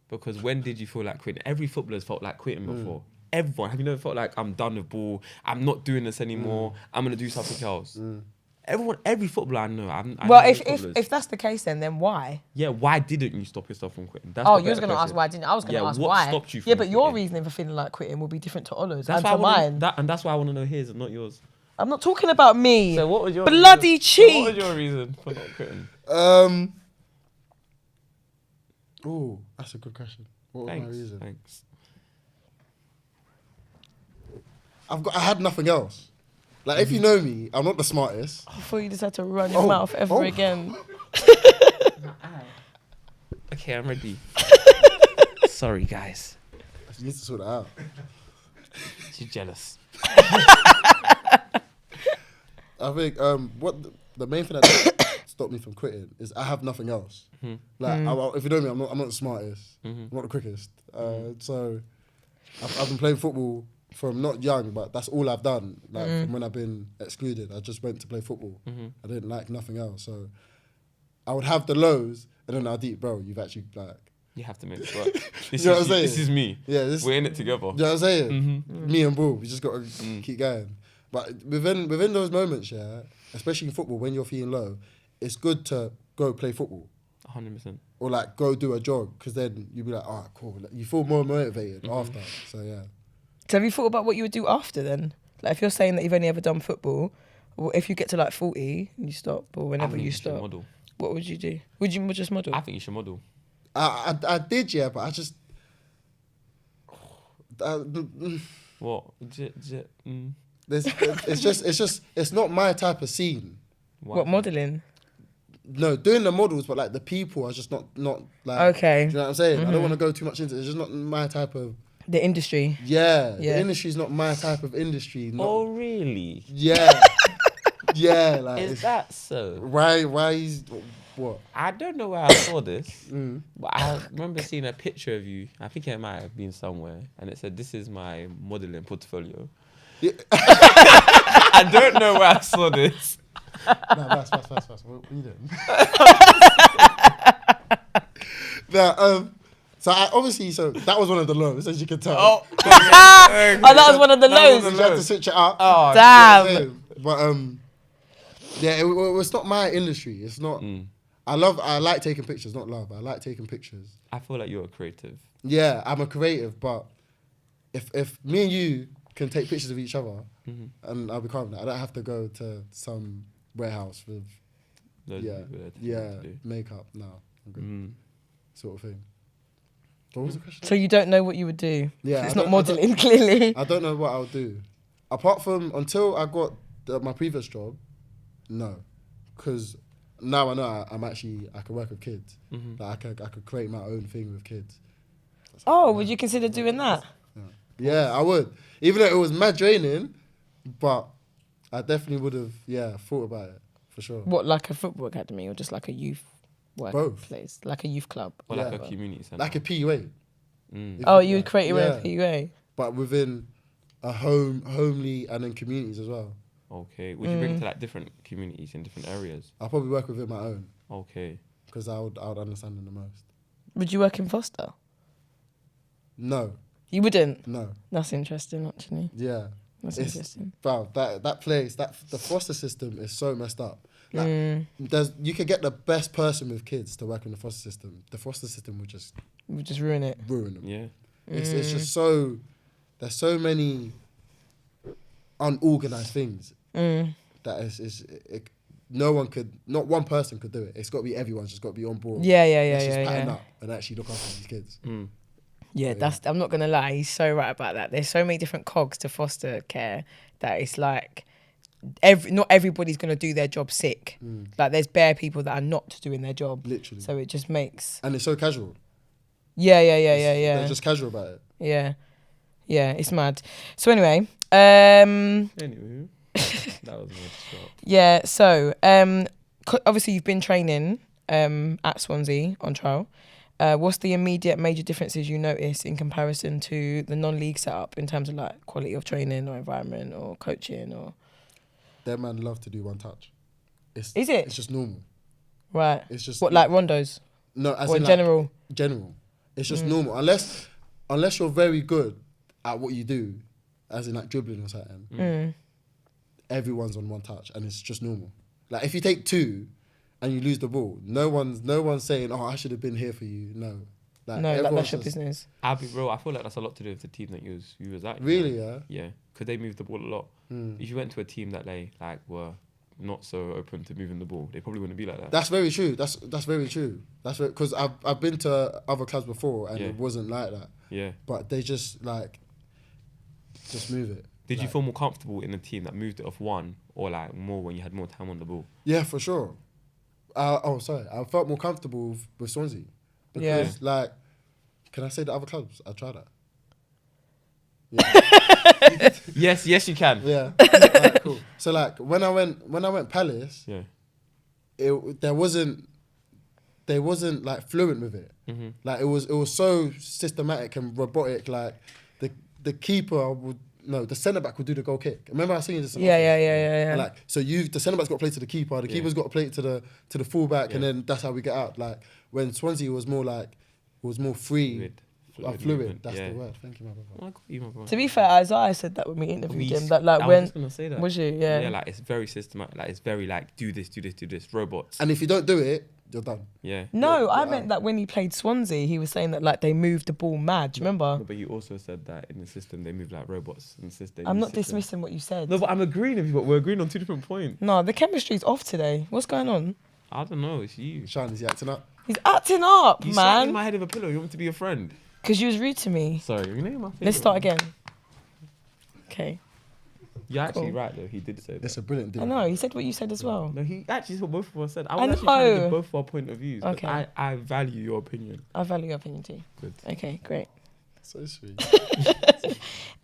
Because when did you feel like quitting? Every footballer's felt like quitting before. Everyone. Have you never felt like I'm done with ball? I'm not doing this anymore. I'm gonna do something else. Everyone, every footballer I know. Well, know if footballers. if that's the case, then why? Yeah, why didn't you stop yourself from quitting? That's Oh, the you was better going to ask question. why, didn't you? I was going to ask what why. stopped you Yeah, from but your quitting? reasoning for feeling like quitting will be different to Ola's That's and why to mine. and that's why I want to know his and not yours. I'm not talking about me. So what was your bloody reason? cheek? What was your reason for not quitting? Oh, that's a good question. What was my reason? Thanks. I had nothing else. Like if you know me, I'm not the smartest. I thought you just had to run your mouth ever again. Okay, I'm ready. Sorry, guys. You need to sort that out. She's jealous. I think what the main thing that stopped me from quitting is I have nothing else. Mhm. Like, if you know me, I'm not the smartest. Mhm. I'm not the quickest. So I've been playing football from not young, but that's all I've done. Like from when I've been excluded, I just went to play football. I didn't like nothing else. So I would have the lows, and then I'd eat, bro. You've actually like. You have to make it work. This You know what I'm is saying? this is me. Yeah, We're in it together. You know what I'm saying? Mhm. Me and Bull, we just got to keep going. But within those moments, yeah, especially in football, when you're feeling low, it's good to go play football 100%. or like go do a jog, because then you'll be like, all right, cool. Like, you feel more motivated after. So yeah. So have you thought about what you would do after then? Like if you're saying that you've only ever done football, or if you get to like 40 and you stop, or I whenever think you should stop, model. what would you do? Would you just model? I think you should model. I did, yeah, but I just. What? It's not my type of scene. What, modelling? No, doing the models, but like the people are just not like. Okay. Do you know what I'm saying? I don't want to go too much into it. It's just not my type of. The industry. Yeah, Yeah. the industry's not my type of industry. Not, Oh really? Yeah, yeah. Like, Is that so? why is what? I don't know where I saw this, but I remember seeing a picture of you. I think it might have been somewhere, and it said, "This is my modeling portfolio." Yeah. I don't know where I saw this. Nah, fast. What are you doing? Nah, so that was one of the lows, as you can tell. Oh, that was one of the That was lows. You had to switch it up. Oh, Damn. You know what I'm saying? But yeah, it's not my industry. It's not. I like taking pictures, not love. I like taking pictures. I feel like you're a creative. Yeah, I'm a creative, but if me and you can take pictures of each other, and I'll be calm with that. I don't have to go to some warehouse with Loads of people there to do. makeup. No, I'm good. Sort of thing. What was the question? So you don't know what you would do? Yeah, It's I not don't- modelling, clearly. I don't know what I'll do. Apart from until I got my previous job, no, because now I know I can work with kids. Like I could create my own thing with kids. Oh, would you consider doing that? Yeah, I would. Even though it was mad draining, but I definitely would have thought about it for sure. What, like a football academy or just like a youth workplace? Like a youth club? Or like Yeah. a community centre. Like a PUA. Oh, you would create your own PUA? But within a homely and then communities as well. Okay. Would you bring it to like different communities in different areas? I'll probably work within my own Okay. because I would understand them the most. Would you work in foster? No, You wouldn't? no, That's interesting, actually. yeah. That's It's- interesting. Wow, that place, the foster system is so messed up. Like, Mm. you could get the best person with kids to work in the foster system. The foster system would just We would just ruin it. ruin them. Yeah. It's just so, there's so many unorganized things that not one person could do it. It's got to be everyone's just got to be on board. Yeah. Let's just pattern up and actually look after these kids. Yeah, I'm not gonna lie, he's so right about that. There's so many different cogs to foster care that it's like not everybody's gonna do their job sick. Like there's bare people that are not doing their job. Literally. So it just makes And it's so casual. Yeah. They're just casual about it. Yeah, it's mad. So anyway, Anyway, that was my shot. yeah, so obviously you've been training at Swansea on trial. What's the immediate major differences you notice in comparison to the non-league setup in terms of like quality of training or environment or coaching or? Their man love to do one touch. Is it? It's just normal. Right. It's just What, like rondos? no, as Or in in like, general? general. It's just normal. Unless you're very good at what you do, as in like dribbling or something. Everyone's on one touch, and it's just normal. Like if you take two, and you lose the ball, no one's saying, "Oh, I should have been here for you." No, No, like everyone's that's your just- business. I'll be real. I feel like that's a lot to do with the team that you was at. Really, yeah. Yeah, because they moved the ball a lot. If you went to a team that they like were not so open to moving the ball, they probably wouldn't be like that. That's very true. That's very true. That's because I've been to other clubs before and Yeah. it wasn't like that. Yeah. But they just move it. Did you Like- feel more comfortable in a team that moved it off one, or like more when you had more time on the ball? Yeah, for sure. I felt more comfortable with Swansea because can I say the other clubs? I tried that. Yeah. Yes, you can. Yeah. Like, cool. So like when I went Palace, Yeah. there wasn't like fluent with it. Mm-hmm. Like it was so systematic and robotic. Like the keeper would the centre back would do the goal kick. Remember I was saying this? Yeah. And like so the centre back's got to play to the keeper. The keeper's got to play to the full back, and then that's how we get out. Like when Swansea was more free. Fluid. movement, That's yeah. the word. Thank you, my brother. Oh, I got you, my brother. To be fair, Isaiah said that when we interviewed him. That like I was when just gonna say that. was you? Yeah. Yeah, like it's very systematic. Like it's very like do this, robots. And if you don't do it, you're done. Yeah. No, I Yeah. meant that when he played Swansea, he was saying that like they moved the ball mad. Do you remember? No, but you also said that in the system they move like robots in the system. I'm not dismissing what you said. No, but I'm agreeing with you. But we're agreeing on two different points. No, the chemistry's off today. What's going on? I don't know. It's you. Sean, is he acting up? He's acting up, You sat in man. my head of a pillow. You want me to be your friend? Because you was rude to me. Sorry, you know my favorite. Let's start again. Okay. You're actually Cool. right though. He did say that. It's a brilliant deal. I know. He said what you said as well. No, he actually said what both of us said. I I was actually trying to know. give both of our point of views. Okay. Okay. I value your opinion. I value your opinion too. Good. Okay, great. So sweet.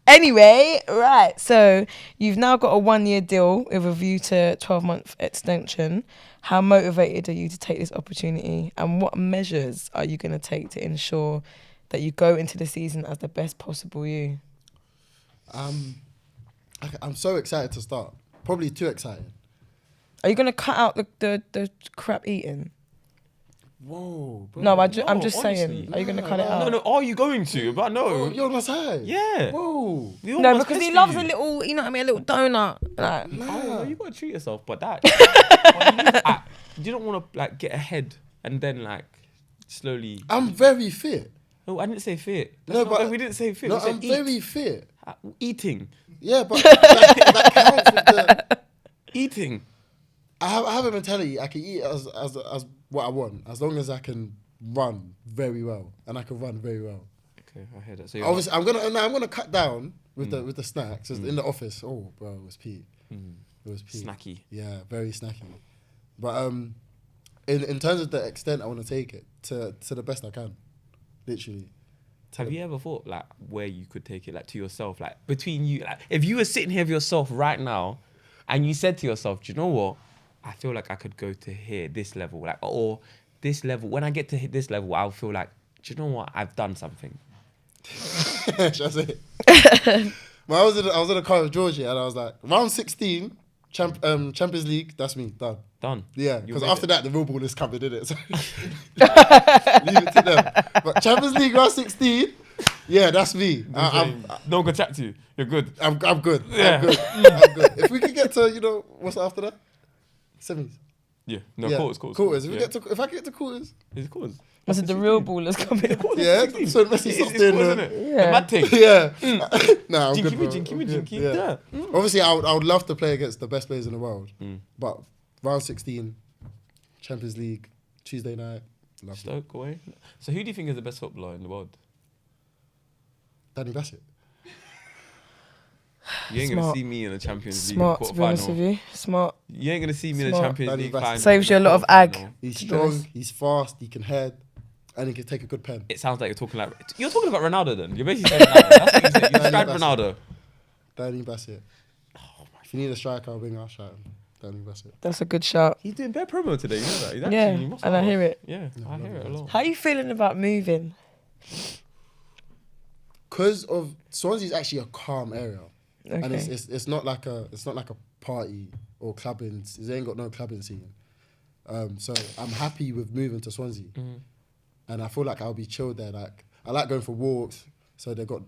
Anyway, right. So you've now got a 1-year deal with a view to 12-month extension. How motivated are you to take this opportunity, and what measures are you going to take to ensure that you go into the season as the best possible you? I'm so excited to start. Probably too excited. Are you going to cut out the crap eating? Whoa, bro. No, I'm No, just honestly. saying. Are you going to cut it No, out? No, are you going to? But no. Oh, you're on my side. Yeah. Whoa. We No, almost because he pissed loves you. a little, you know what I mean, a little donut. Like, Oh, no, you gotta treat yourself, but that you don't want to like get ahead and then like slowly. I'm very fit. No, I didn't say fit. No, but we didn't say fit. No, we said I'm eat. very fit. Eating. Yeah, but that counts with the. Eating. I have a mentality. I can eat as what I want, as long as I can run very well, and I can run very well. Okay, I hear that. So Obviously, I'm gonna cut down with the snacks in the office. Oh, bro, it was peak. It was peak. snacky. Yeah, very snacky. But in terms of the extent I want to take it to the best I can, literally. Have you ever thought like where you could take it like to yourself, like between you, like if you were sitting here with yourself right now, and you said to yourself, do you know what? I feel like I could go to here, this level, like or this level. When I get to hit this level, I'll feel like, do you know what? I've done something. Should I say it? Well, I was in a car with Georgie, and I was like, round 16, Champions League, that's me, done. Done. Yeah, You because made after it. that, the real ball is coming, in it? So leave it to them. But Champions League round 16, yeah, that's me. No one can chat to you. You're good. I'm good. Yeah. I'm good. I'm good. If we could get to, what's after that? Semis. Yeah. No, Yeah, quarters. Quarters. Yeah. If I get to quarters, Is it quarters? I said the real ballers coming. yeah. So Messi stops doing isn't the. it? Yeah. The mad thing. Yeah. Nah, I'm good, Jinky bro. me, jinky me, I'm good. jinky. Yeah. Yeah. Obviously, I would love to play against the best players in the world, but round 16, Champions League, Tuesday night, love it. Stoke away. So who do you think is the best footballer in the world? Danny Bassett. You ain't gonna Smart. see me in the Champions League Smart, to be honest with quarterfinal. you. Smart. You ain't gonna see me in the Smart. Champions Danny League Bassett. final. Saves you a lot of quarterfinal. ag. He's To be strong, honest. he's fast, he can head, and he can take a good pen. It sounds like you're talking about Ronaldo then. You're basically saying Ronaldo. That's what you said. You Danny described Bassett. Ronaldo. Danny Bassett. If you need a striker, I'll bring our shout. Danny Bassett. That's a good shout. He's doing bare promo today. You know that? He's Yeah, actually, he must and I have. hear it. Yeah, I hear it a lot. How are you feeling about moving? Because of Swansea's actually a calm area, and Okay. it's not like a party or clubbing. They ain't got no clubbing scene. So I'm happy with moving to Swansea, and I feel like I'll be chilled there. Like I like going for walks, so they got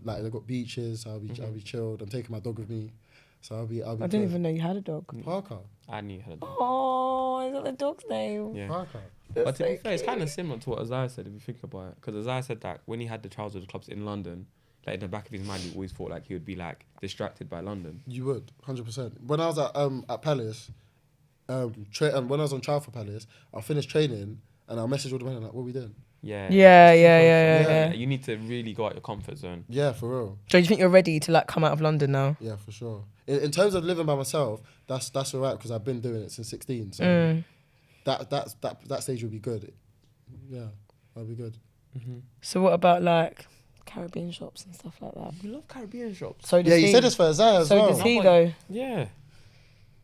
beaches. So I'll be chilled. I'm taking my dog with me, so I'll be. I didn't even know you had a dog. Parker. I knew her. Oh, is that the dog's name? Yeah. Parker. But to be so fair, it's kind of similar to what Isaiah said if you think about it. Because Isaiah said that when he had the trials with the clubs in London, like in the back of his mind, he always thought like he would be like distracted by London. You would 100%. When I was at Palace, when I was on trial for Palace, I finished training and I messaged all the men like, "What are we doing?" Yeah. Yeah. You need to really go out your comfort zone. Yeah, for real. Do you think you're ready to like come out of London now? Yeah, for sure. In terms of living by myself, that's alright because I've been doing it since 16. So that stage will be good. Yeah, that'll be good. So what about like Caribbean shops and stuff like that? We love Caribbean shops. So does Yeah, he. you said this for Isaiah as So well. does he though? Yeah.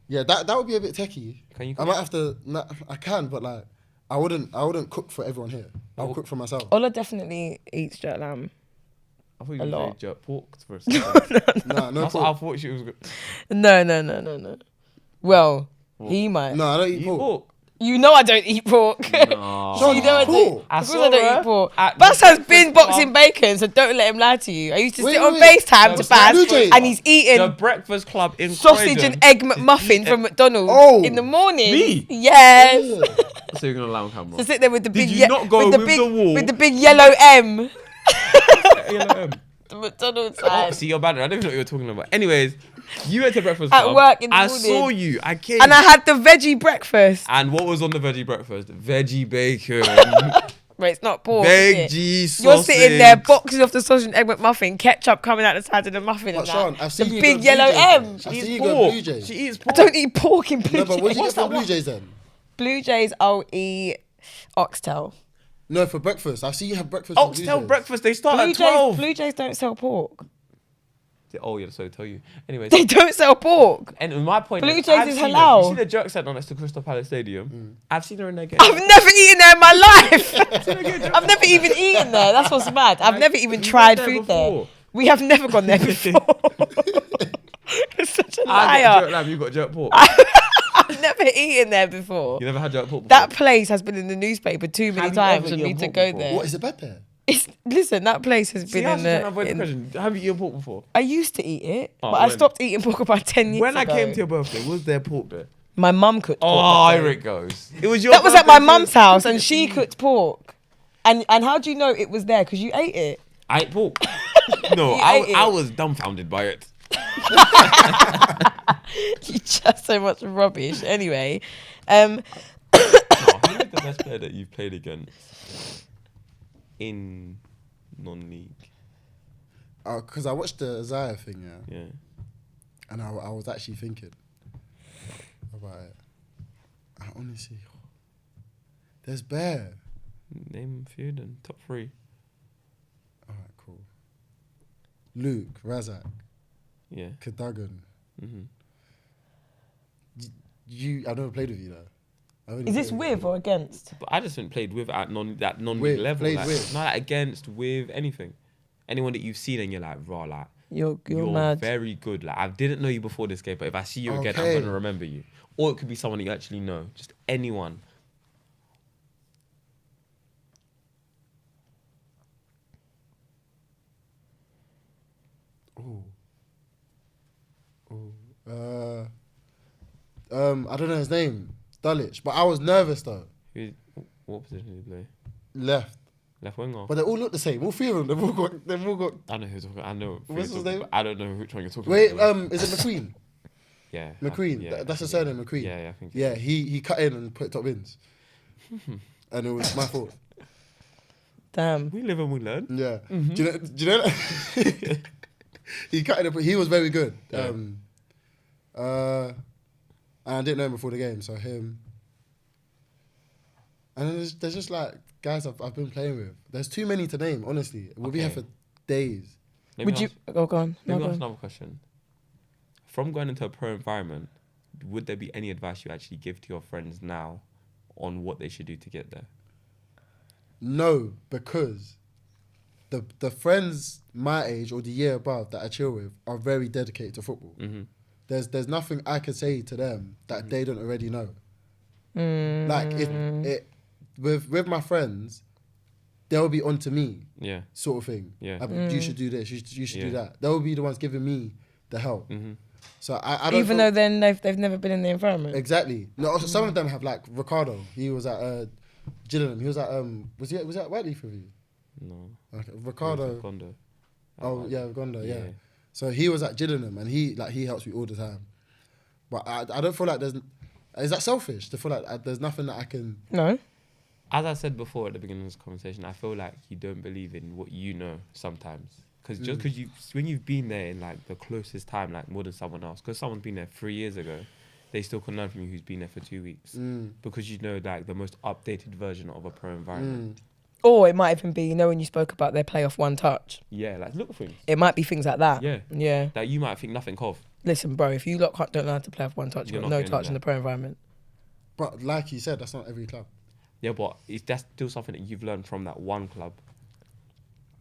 Yeah, that would be a bit techie. Can you I cook? might have to. I can, but like, I wouldn't cook for everyone here. I'll cook for myself. Ola definitely eats jerk lamb. I thought you A were lot. saying jerk pork for a second. Nah, no That's what I pork. thought she was. No. Well, he might. No, I don't eat Eat pork. pork. You know I don't eat pork. No. Sean, You know I eat don't. pork. Of course I don't eat pork. at Bas the has been breakfast boxing club- bacon, so don't let him lie to you. I used to Wait, sit on wait. FaceTime The to Bas, Blue Jays. and he's The eating breakfast club in sausage Croydon. and egg McMuffin from McDonald's Oh. in the morning. Me? Yes. Yeah. So you're gonna allow on camera. To sit there with the Did big you not go with big the wall? with the big yellow M. The McDonald's Oh, sign. see, you're bad. I don't even know what you were talking about. Anyways, you went to breakfast At club. work in the I morning. saw you. I came. And I had the veggie breakfast. And what was on the veggie breakfast? Veggie bacon. Wait, it's not pork. is it? Veggie sausage. You're sitting there boxing off the sausage and egg McMuffin, ketchup coming out the side of the muffin But and Sean, that. I've seen The you big go yellow Blue Jays M. then. I've She seen eats you go pork. Blue Jays. She eats I pork. don't eat pork in Blue No, but what Jays. do you get from Blue Jays then? Blue Jays, I'll eat oxtail. No, for breakfast. I've seen you have breakfast. from Blue Oxtail Jays. breakfast. They start Blue at 12. Blue Jays don't sell pork. Oh yeah, so I tell you. Anyways, They don't sell pork. and my point Blue is, Jays I've is seen her- halal. You see the jerk centre next to Crystal Palace Stadium? I've seen her in there game. I've never eaten there in my life. I've never even eaten there. That's what's mad. I've never even you tried went there food there. before. We have never gone there before. It's such a I got jerk liar. lamb. You got jerk pork. I've never eaten there before. You never had jerk pork before. That place has been in the newspaper too many Have you times ever for me eaten to pork go before? there. What is it bad there? Listen, that place has See been how in she's trying to the. avoid the question. Have you eaten pork before? I used to eat it, Oh, but I when? stopped eating pork about 10 years When ago. I came to your birthday, was there pork there? My mum cooked pork. Oh, that day. here it goes. It was your. That was at birthday my too. mum's house, and she cooked pork. And how do you know it was there? Because you ate it. I ate pork. No, You ate I it. was dumbfounded by it. You just so much rubbish. Anyway, No, who's the best player that you've played against in non-league? Because I watched the Isaiah thing, yeah, Yeah. and I was actually thinking about it. I honestly, there's Bear. Name a few then. Top 3. All right, cool. Luke, Razak, Yeah. Cadogan. hmm I've never played with you though. I've only is this played with or against? But I just haven't played with at that non-league With, level. played Like, with. not like against, with, anything. Anyone that you've seen and you're like, raw, like, You're you're mad. very good. Like, I didn't know you before this game, but if I see you again, I'm Okay. going to remember you. Or it could be someone that you actually know. Just anyone. Ooh. Ooh. I don't know his name. Dulwich. But I was nervous though. What position did he play? Left. Left winger? But they all look the same. All 3 of them. They've all got. I know who you're talking. I know. who What's you're his talking name? about. I don't know which one you're talking Wait, about. is it McQueen? Yeah. McQueen. Yeah, That's I the think surname, McQueen. Yeah, I think. Yeah, he cut in and put top bins. And it was my fault. Damn. We live and we learn. Yeah. Do you know that? He cut in and put, he was very good. Yeah. And I didn't know him before the game, so him. And there's just like guys I've been playing with. There's too many to name, honestly. We'll be here Okay. for days. Let Would me you? ask- Oh, go on. No, Let me go ask on. another question. From going into a pro environment, would there be any advice you actually give to your friends now on what they should do to get there? No, because the friends my age or the year above that I chill with are very dedicated to football. Mm-hmm. There's nothing I could say to them that they don't already know. Mm. Like with my friends, they'll be on to me, Yeah. sort of thing. Yeah. You should do this. You should do Yeah. that. They'll be the ones giving me the help. Mm-hmm. So I don't Even though then they've never been in the environment. exactly. No, also some of them have like Ricardo. He was at Gillingham. He was at was he at Whiteleaf with you? No. Okay. Ricardo. Gondo. Oh yeah, Gonda, yeah. Yeah. So he was at Gillingham and he helps me all the time. But I don't feel like is that selfish to feel like there's nothing that I can. No. As I said before at the beginning of this conversation, I feel like you don't believe in what you know sometimes. Because just because when you've been there in like the closest time, like more than someone else, because someone's been there 3 years ago, they still can learn from you who's been there for 2 weeks. Because you know like the most updated version of a pro environment. Or it might even be, when you spoke about their playoff one touch. Yeah, like look for things. It might be things like that. Yeah. Yeah. That you might think nothing of. Listen, bro, if you lot don't know how to play with one touch, You're you've got not no getting touch in there. the pro environment. But like you said, that's not every club. Yeah, but that's still something that you've learned from that one club.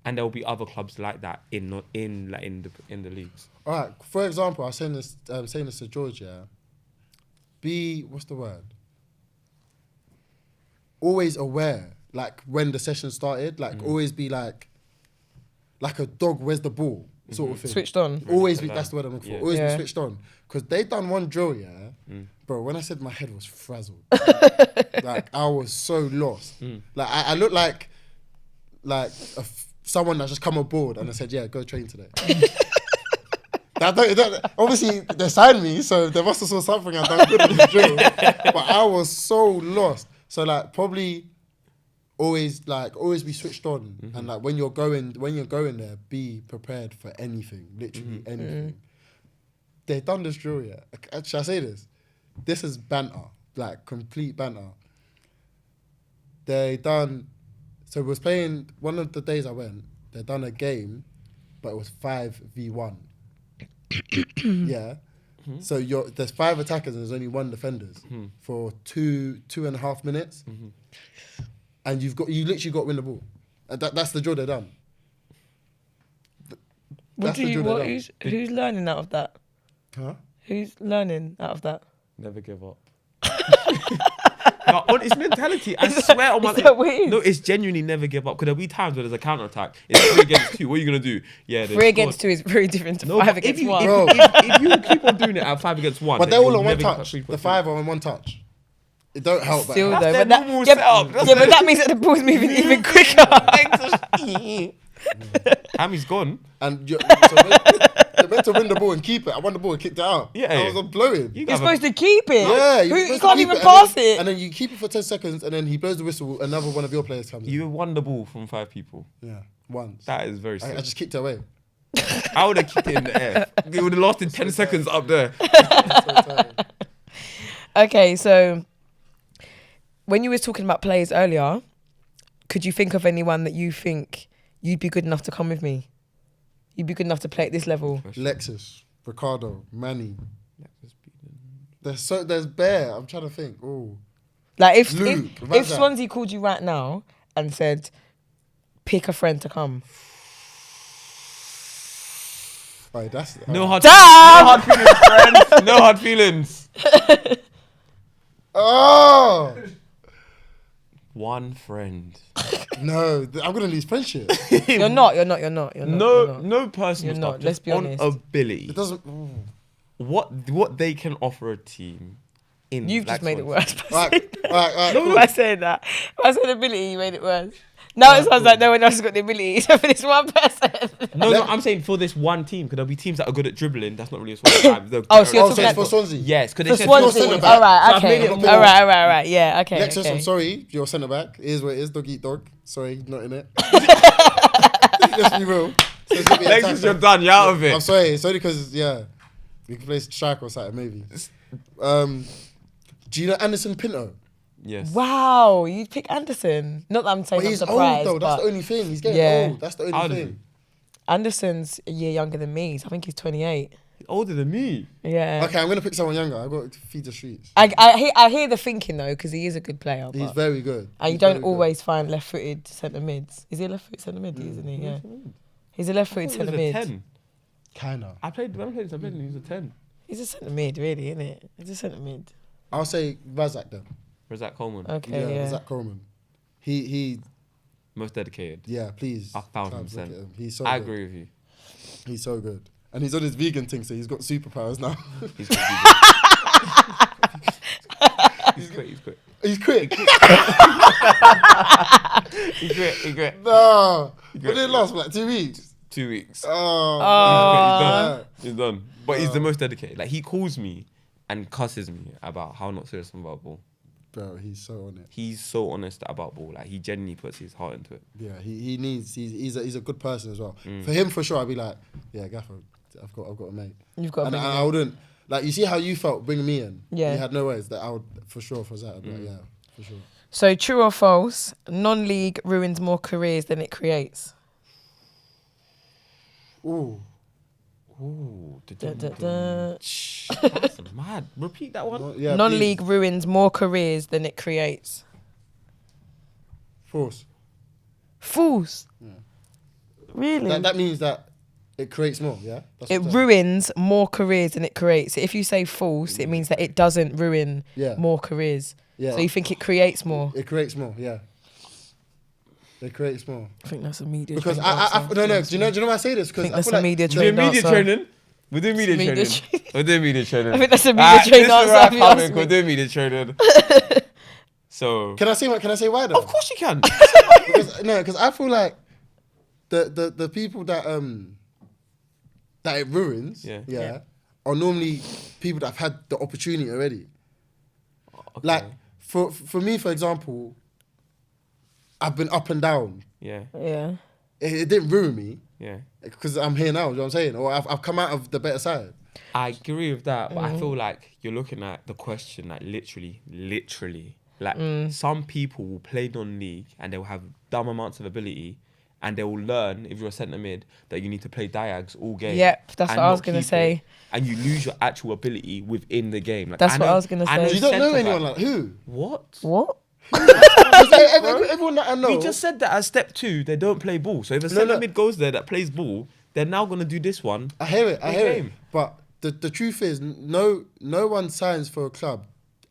And there will be other clubs like that in the leagues. All right. For example, I was saying this to George. Yeah. Be what's the word? Always aware, like when the session started. Like always be like a dog. Where's the ball? Sort of thing. Switched on. Always be. That's the word I'm looking for. Yeah. Always be Yeah. switched on. Because they done one drill. Yeah. Bro, when I said my head was frazzled, like I was so lost. Like I looked like someone that just come aboard and I said, yeah, go train today. Obviously, they signed me, so they must have saw something I done good in the drill. But I was so lost. So like, probably always be switched on, and like when you're going there, be prepared for anything, literally anything. They've done this drill yet? Should I say this? This is banter, like complete banter. They done. So we was playing one of the days I went. They done a game, but it was 5v1. Yeah. So there's 5 attackers and there's only 1 defenders for 2.5 minutes, and you literally got to win the ball. And that's the drill they done. Who's learning out of that? Huh? Who's learning out of that? Never give up. No, it's mentality. I swear on my... Is that what it is? No, it's genuinely never give up. Because there'll be times where there's a counter-attack. It's 3 against 2. What are you going to do? Yeah, 3 against 2 is very different to 5 but against if you, 1. If you keep on doing it at 5 against 1... But then they're all you'll on one never get touch. that 3.2. The 5 are on one touch. It don't help. Still but though, their but that, normal yeah, setup. but that means that the ball's moving even quicker. Hammy's gone. And they're meant to win the ball and keep it. I won the ball and kicked it out. Yeah, I was blowing. You You're supposed to keep it. Yeah, you supposed to can't keep even it, pass and it. and then you keep it for 10 seconds, and then he blows the whistle. Another one of your players comes in. You won the ball from 5 people. Yeah, once. That is very I sick. just kicked it away. I would have kicked it in the air. It would have lasted 10 seconds up there. Okay, so when you was talking about players earlier, could you think of anyone that you think you'd be good enough to come with me? You'd be good enough to play at this level? Lexus, Ricardo, Manny. There's Bear. I'm trying to think. Oh, Like if Luke, if Razak. Swansea called you right now and said, pick a friend to come. right, that's No hard, Damn! feelings, friends. No hard feelings. Oh One friend. no, I'm gonna lose friendship. You're not. No personal You're stuff. not, let's Just be on honest. ability. It doesn't. What they can offer a team. You've just made it Swansea. worse. Right. By saying that. By saying ability, you made it worse. Now it sounds like no one else has got the ability except for this one person. No, I'm saying for this one team, because there'll be teams that are good at dribbling. That's not really a Swansea vibe. Oh, so you're Oh, talking so it's like for Swansea. Yes, because for they said Swansea. centre All back. right, So I've okay. made it All more- right. Yeah, okay. Lexus, okay. I'm sorry, you're centre back. It is what it is. Dog eat dog. Sorry, not in it. Let's be real. So it's gonna be Lexus, attack. you're done. You're out of it. I'm sorry. It's only because we can play striker or something maybe. Do you know Anderson Pinto? Yes. Wow, you'd pick Anderson. Not that I'm saying But I'm he's surprised, old though. That's but the only thing. He's getting Yeah. old. That's the How only old is thing. Anderson's a year younger than me. So I think he's 28. He's older than me. Yeah. Okay, I'm gonna pick someone younger. I've got to feed the streets. I hear the thinking though, because he is a good player. He's but- very good. and you He's don't very good. always find left-footed centre mids. Is he a left-footed centre mid? Isn't he? Yeah. He's a left-footed He was centre a mid. 10. Kinda. When I played him, he was a 10. He's a centre mid, really, isn't it? He's a centre mid. I'll say Razak then. Razak Coleman. Okay, yeah. Razak Coleman. He. Most dedicated. Yeah, please. 1,000%. Look at him. He's so I good. agree with you. He's so good. And he's on his vegan thing, so he's got superpowers now. He's quick. He's quick. He's quick. He's quick. He's quick. No. He's What did it last for like 2 weeks? 2 weeks. Oh. He's done. But he's the most dedicated. Like, he calls me and cusses me about how not serious I'm about ball. Bro, he's so on it. He's so honest about ball. Like, he genuinely puts his heart into it. Yeah, he's a good person as well. For him, for sure, I'd be like, yeah, Gaffer, I've got a mate. You've got. And to I wouldn't like. You see how you felt bringing me in. Yeah. You had no worries that I would for sure for that. I'd be like, yeah, for sure. So true or false? Non-league ruins more careers than it creates. Ooh. Ooh, Da. that's mad. Repeat that one. Yeah, Non-league please. ruins more careers than it creates. False. False. Really? That means that it creates more, yeah? That's It what I'm saying. ruins more careers than it creates. If you say false, it means that it doesn't ruin Yeah. more careers. Yeah. So you think it creates more? It creates more, yeah. It creates more. I think that's a media. Because trained I answer. no, do you know why I say this? Because think I that's feel a like media We're trained doing media answer. training. We're doing media Media training. training. We're doing media training. I think that's a media trained answer. If you ask We're me. doing media training. So Can I say why though? of course you can. Because I feel like the people that it ruins, Yeah. are normally people that have had the opportunity already. Okay. Like for me, for example, I've been up and down. Yeah. Yeah. It didn't ruin me Yeah. because I'm here now. You know what I'm saying? Or I've come out of the better side. I agree with that, but I feel like you're looking at the question like literally. Like some people will play non-league and they'll have dumb amounts of ability, and they will learn if you're a centre mid that you need to play diags all game. Yep, that's and what I was not gonna keep say. it, and you lose your actual ability within the game. Like, That's what I was gonna say. You don't know centre anyone back- like who? What? What? Everyone that I know. We just said that as step 2, they don't play ball. So if a centre mid goes there that plays ball, they're now gonna do this one. I hear it. game. But the truth is, no one signs for a club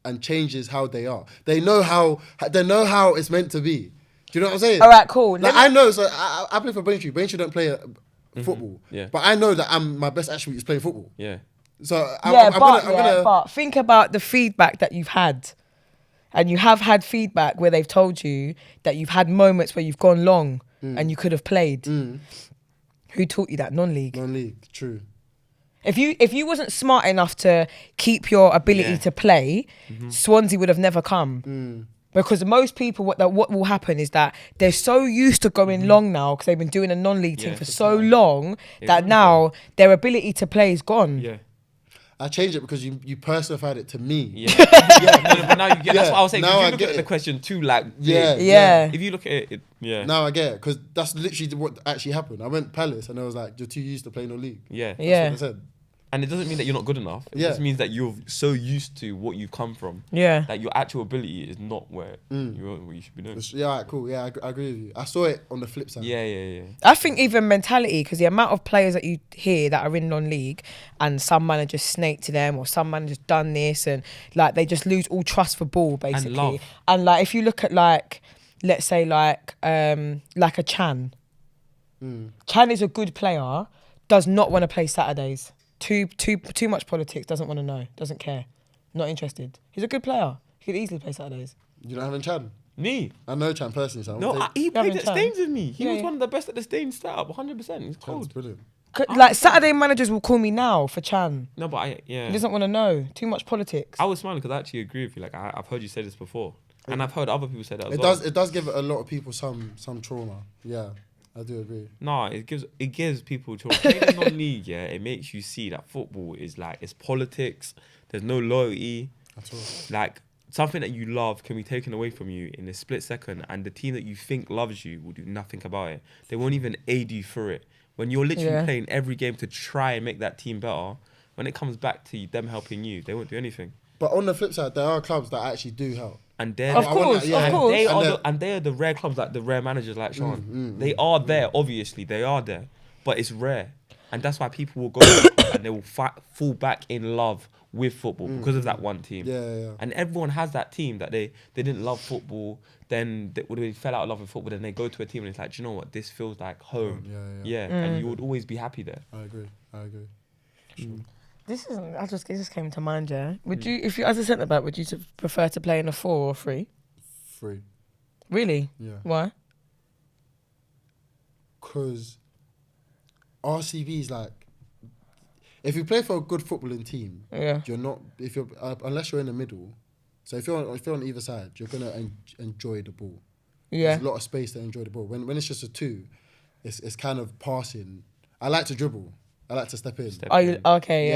and changes how they are. They know how it's meant to be. Do you know what I'm saying? All right, cool. Like, I know. So I play for Braintree. Braintree don't play football. Yeah. But I know that my best attribute is playing football. Yeah. So but think about the feedback that you've had. And you have had feedback where they've told you that you've had moments where you've gone long and you could have played. Who taught you that? Non-league. Non-league, true. If you wasn't smart enough to keep your ability to play, Swansea would have never come. Because most people, what will happen is that they're so used to going long now because they've been doing a non-league thing for so long that now their ability to play is gone. Yeah. I changed it because you personified it to me. Yeah. But now you get. That's what I was saying. Now If I you look get at the it. question too, like Yeah. If you look at it, yeah. Now I get it because that's literally what actually happened. I went Palace and I was like, "You're too used to playing non-league." Yeah. That's Yeah. what I said. And it doesn't mean that you're not good enough. It just means that you're so used to what you've come from. Yeah. That your actual ability is not what you should be doing. Yeah, alright, cool. Yeah, I agree with you. I saw it on the flip side. Yeah. I think even mentality, because the amount of players that you hear that are in non-league and some manager snake to them or some manager's done this and like they just lose all trust for ball basically. love. And like if you look at like, let's say like a Chan. Chan is a good player, does not want to play Saturdays. Too much politics, doesn't want to know, doesn't care, not interested. He's a good player. He could easily play Saturdays. You don't have Chan? Me? I know Chan personally, so I No, won't take- he played Having at time. Staines with me. He Yeah, was yeah. one of the best at the Staines setup, 100%. He's Chan's cold. brilliant. Like Saturday managers will call me now for Chan. No, but He doesn't want to know. Too much politics. I was smiling because I actually agree with you. Like I've heard you say this before, and I've heard other people say that as It well. does give a lot of people some trauma. Yeah, I do agree. No, it gives people to playing in non-league. Yeah, it makes you see that football is like it's politics. There's no loyalty. At all. Like something that you love can be taken away from you in a split second, and the team that you think loves you will do nothing about it. They won't even aid you through it. When you're literally playing every game to try and make that team better, when it comes back to them helping you, they won't do anything. But on the flip side, there are clubs that actually do help. And they're Of I want course, that, yeah. of course. They are the rare clubs, like the rare managers like Sean. They are there, obviously, they are there, but it's rare, and that's why people will go and they will fall back in love with football because of that one team. Yeah. And everyone has that team that they didn't love football, then they fell out of love with football, then they go to a team and it's like, do you know what? This feels like home. Yeah. And you would always be happy there. I agree. Sure. This isn't. It just came to mind. Yeah. Would you, if you as a centre back, would you prefer to play in a 4 or 3? 3. Really? Yeah. Why? Because RCB is like, if you play for a good footballing team, you're not. If you're unless you're in the middle. So if you're on either side, you're gonna enjoy the ball. Yeah. There's a lot of space to enjoy the ball. When it's just a 2, it's kind of passing. I like to dribble. I like to step in. Are you okay?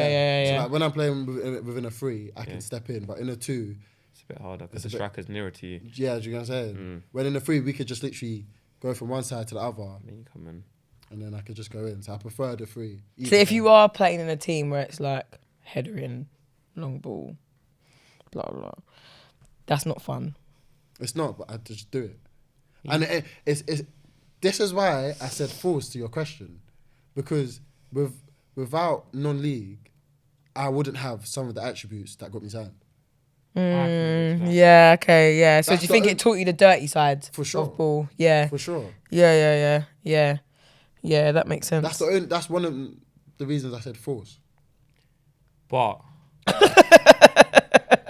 Yeah. So like when I'm playing within a 3, I can step in, but in a 2, It's a bit harder because the striker's nearer to you. yeah, do you know what I'm saying? When in a 3, we could just literally go from one side to the other. Then you come in. and then I could just go in. So I prefer the 3. So if you are playing in a team where it's like header in, long ball, blah blah, that's not fun. It's not, but I just do it. And it's this is why I said forced to your question, because without non-league, I wouldn't have some of the attributes that got me signed. Yeah, okay, yeah. So do you think it taught you the dirty side For sure. of ball? Yeah. For sure. Yeah. Yeah, that makes sense. That's one of the reasons I said force. But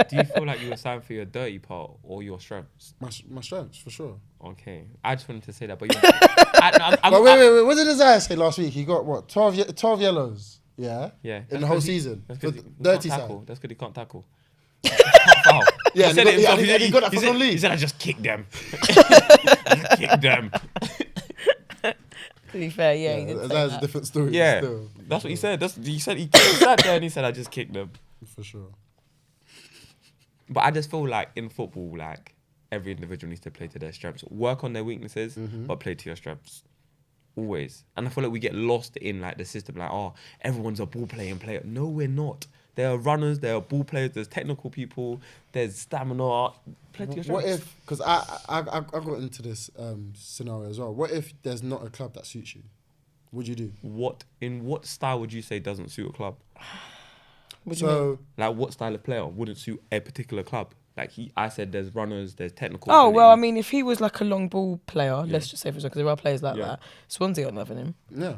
do you feel like you were signed for your dirty part or your strengths? My strengths, for sure. Okay, I just wanted to say that, but you But wait. What did Isaiah say last week? He got what? 12 yellows. Yeah. Yeah. In the whole season. That's For because he dirty can't side. tackle. That's because he can't tackle. Can't foul. Yeah, He said it himself. he got that He from said- non-league. He said, "I just kicked them." I kicked them. To be fair, yeah, he did say Isaiah's a that. different story. Yeah, Still. that's what he said. He said he sat there and he said, "I just kicked them." For sure. But I just feel like in football, like every individual needs to play to their strengths, work on their weaknesses, but play to your strengths. Always. And I feel like we get lost in like the system, like, oh, everyone's a ball playing player. No, we're not. There are runners, there are ball players, there's technical people, there's stamina. Play to your strengths. What if? Because I got into this scenario as well. What if there's not a club that suits you? What'd you do? In what style would you say doesn't suit a club? What do you mean? Like what style of player wouldn't suit a particular club? Like I said, there's runners, there's technical. Oh, well, I ability. mean, if he was like a long ball player, let's just say for because there are players like Yeah. that. Swansea got nothing in him. Yeah.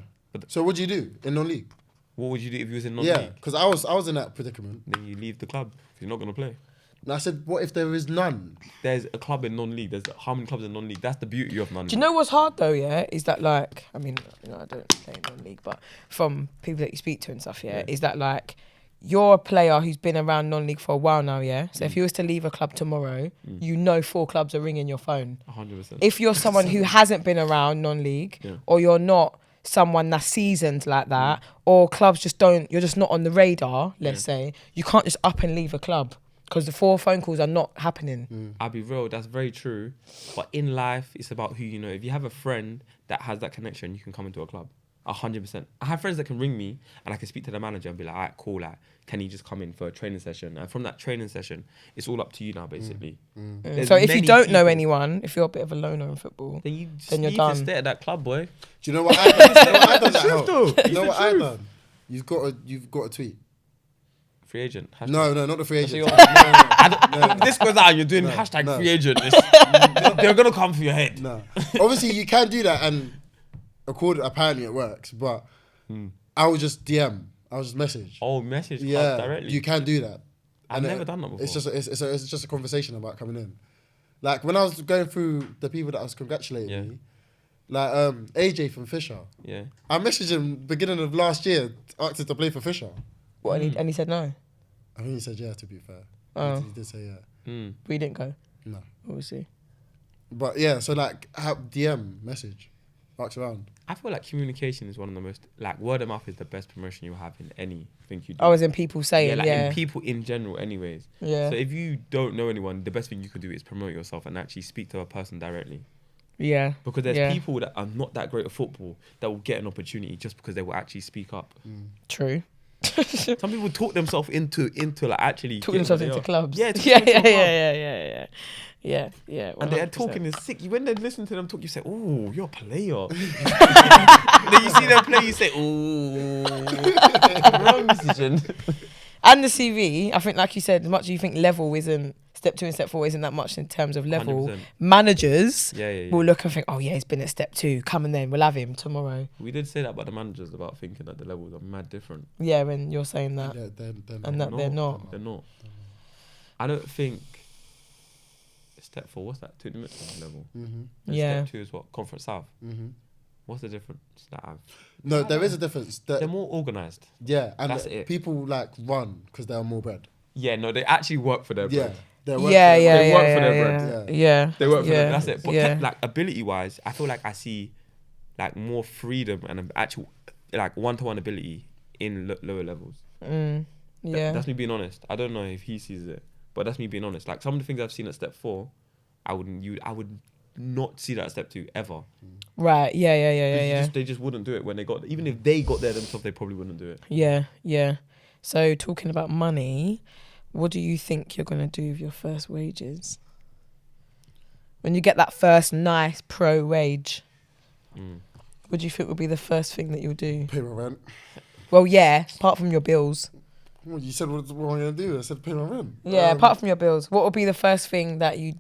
So what'd you do in non-league? What would you do if you was in non-league? Yeah, because I was in that predicament. Then you leave the club. You're not gonna play. And I said, what if there is none? There's a club in non-league. There's how many clubs in non-league? That's the beauty of non-league. Do you know what's hard though? Yeah, is that like I mean, I don't play in non-league, but from people that you speak to and stuff, yeah, is that like you're a player who's been around non-league for a while now, yeah. So if you was to leave a club tomorrow, you know 4 clubs are ringing your phone. 100%. If you're someone who hasn't been around non-league, or you're not someone that's seasoned like that, or clubs just don't, you're just not on the radar. Let's say you can't just up and leave a club because the 4 phone calls are not happening. I'll be real, that's very true. But in life, it's about who you know. If you have a friend that has that connection, you can come into a club. 100%. I have friends that can ring me and I can speak to the manager and be like, all right, cool, like, can you just come in for a training session? And from that training session, it's all up to you now, basically. There's So if you many don't know people- anyone, if you're a bit of a loner in football, then you just then you're need done. to stay at that club, boy. Do you know what I done? You know what I done that Truth helped? though. You It's know the what I truth. done? You've got a tweet. Free agent. Hashtag. No, not the free So agent. you're- This goes out, you're doing hashtag no. free agent. They're going to come for your head. No. Obviously, you can do that, and apparently it works. But I would just DM. I would just message. Oh, message club Yeah, directly. you can do that. I've And never done that before. It's just a conversation about coming in. Like when I was going through the people that was congratulating me, like AJ from Fisher. Yeah. I messaged him beginning of last year, asked him to play for Fisher. what, and he said no. I think he said yeah. To be fair, Oh. he did say yeah. We didn't go. No, Obviously. but yeah. So like, DM message, ask around. I feel like communication is one of the most, like, word of mouth is the best promotion you have in anything you do. Oh, as in people saying, in people in general, anyways. Yeah. So if you don't know anyone, the best thing you can do is promote yourself and actually speak to a person directly. Yeah. Because there's Yeah. people that are not that great at football that will get an opportunity just because they will actually speak up. True. Some people talk themselves into like actually Talk getting themselves where they into are. clubs. Yeah, Yeah. And they're 100%. talking is sick. When they listen to them talk, you say, "Oh, you're a player." Then you see them play, you say, "Oh, wrong decision." And the CV, I think, like you said, as much as you think level isn't, step 2 and step 4 isn't that much in terms of level, 100%. managers Yeah. will look and think, oh yeah, he's been at step 2, come and then we'll have him tomorrow. We did say that about the managers about thinking that the levels are mad different. Yeah, and you're saying that. Yeah, then And that they're not. They're not. I don't think step 4. What's that? 2 minutes level. And Yeah. Step 2 is what? Conference South. What's the difference? That No, there is a difference. they're more organised. Yeah, and That's it. people like run because they are more bread. Yeah, no, they actually work for their Yeah, bread. they They work for their bread. Yeah. They work for yeah. them. That's it. But yeah. like ability-wise, I feel like I see like more freedom and an actual like one-to-one ability in lower levels. Yeah. That's me being honest. I don't know if he sees it, but that's me being honest. Like some of the things I've seen at step 4, I would not see that at step 2 ever. Right. Yeah. They just wouldn't do it when they got. Even if they got there themselves, they probably wouldn't do it. Yeah. So talking about money, what do you think you're gonna do with your first wages? When you get that first nice pro wage, what do you think would be the first thing that you'll do? Pay my rent. Well, yeah, apart from your bills. Well, you said what am I gonna do? I said pay my rent. Yeah, apart from your bills, what would be the first thing that you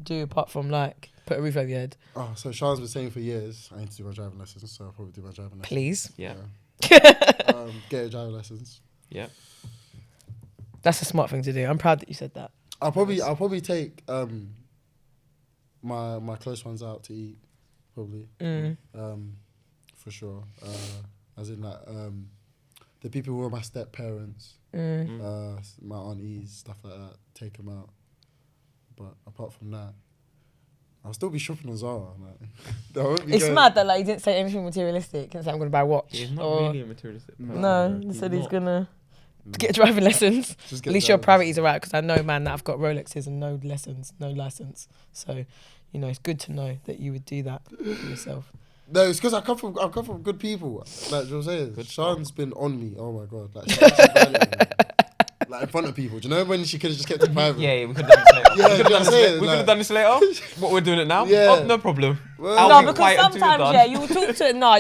do apart from like put a roof over your head? Oh, so Sean's been saying for years I need to do my driving lessons, so I'll probably do my driving lessons. Please. Yeah. Get a driving lessons. Yeah. That's a smart thing to do. I'm proud that you said that. I'll probably take my close ones out to eat, probably. For sure. As in like the people who are my step parents, my aunties, stuff like that. Take them out. But apart from that, I'll still be shopping on Zara. It's mad that like he didn't say anything materialistic. He didn't say I'm gonna buy a watch. He's not really a materialistic person. No, he said he's gonna get driving lessons. At least your priorities are right, because I know, man, that I've got Rolexes and no lessons, no license. So, you know, it's good to know that you would do that for yourself. No, it's because I come from good people. Like you know what I'm saying, Sean's been on me. Oh my god, like, she's actually like in front of people. Do you know when she could have just kept it private? Yeah, we could have done this later. Yeah, you know what I'm saying? We could have done this later. What, we're doing it now? Yeah. Oh, no problem. Well, No, because sometimes,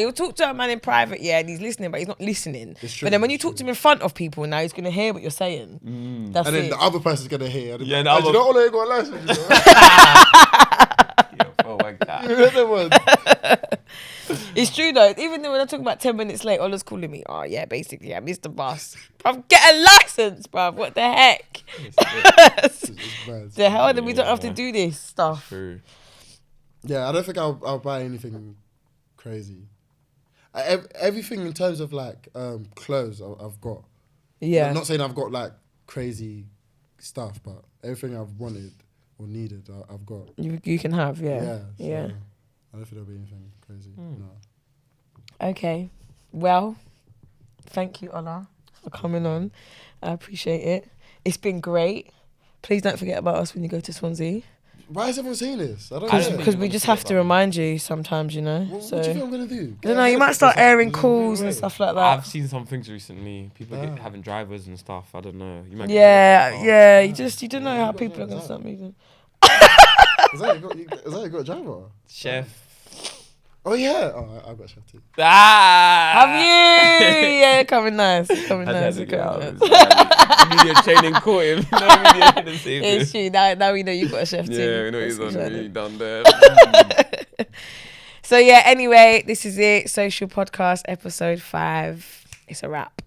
you'll talk to a man in private, and he's listening, but he's not listening. It's true, But then when you talk to him in front of people, now he's going to hear what you're saying. That's and then it. the other person's gonna hear. Yeah, and the other- you know, Ole ain't got a license. You know? Oh my god. You heard that one? It's true though. Even when I talk about 10 minutes late, Ola's calling me. Oh yeah, basically I missed the bus. Bruv, get a license, bruv. What the heck? It's mad. The hell? Then we don't have to do this stuff. True. Yeah, I don't think I'll buy anything crazy. Everything in terms of like clothes I've got. Yeah. I'm not saying I've got like crazy stuff, but everything I've wanted or needed, I've got. You can have, yeah. Yeah. So I don't think there'll be anything crazy. No. Okay. Well, thank you, Ola, for coming on. I appreciate it. It's been great. Please don't forget about us when you go to Swansea. Why is everyone saying this? I don't know. Because we just have to remind you sometimes, you know. What So do you think I'm gonna do? I don't know, you might start airing calls and stuff like that. I've seen some things recently. People having drivers and stuff. I don't know. You might Yeah. You don't know how people are gonna start moving. Is that you got a driver? Chef. Oh yeah. Oh, I've got a chef too. Have you? Yeah, coming nice. Coming nice. Media training caught him. No media didn't save him. It's true. Now we know you've got a chef too. Yeah, we know he's That's on exciting. really down there. So yeah, anyway, this is it. Social Podcast episode 5. It's a wrap.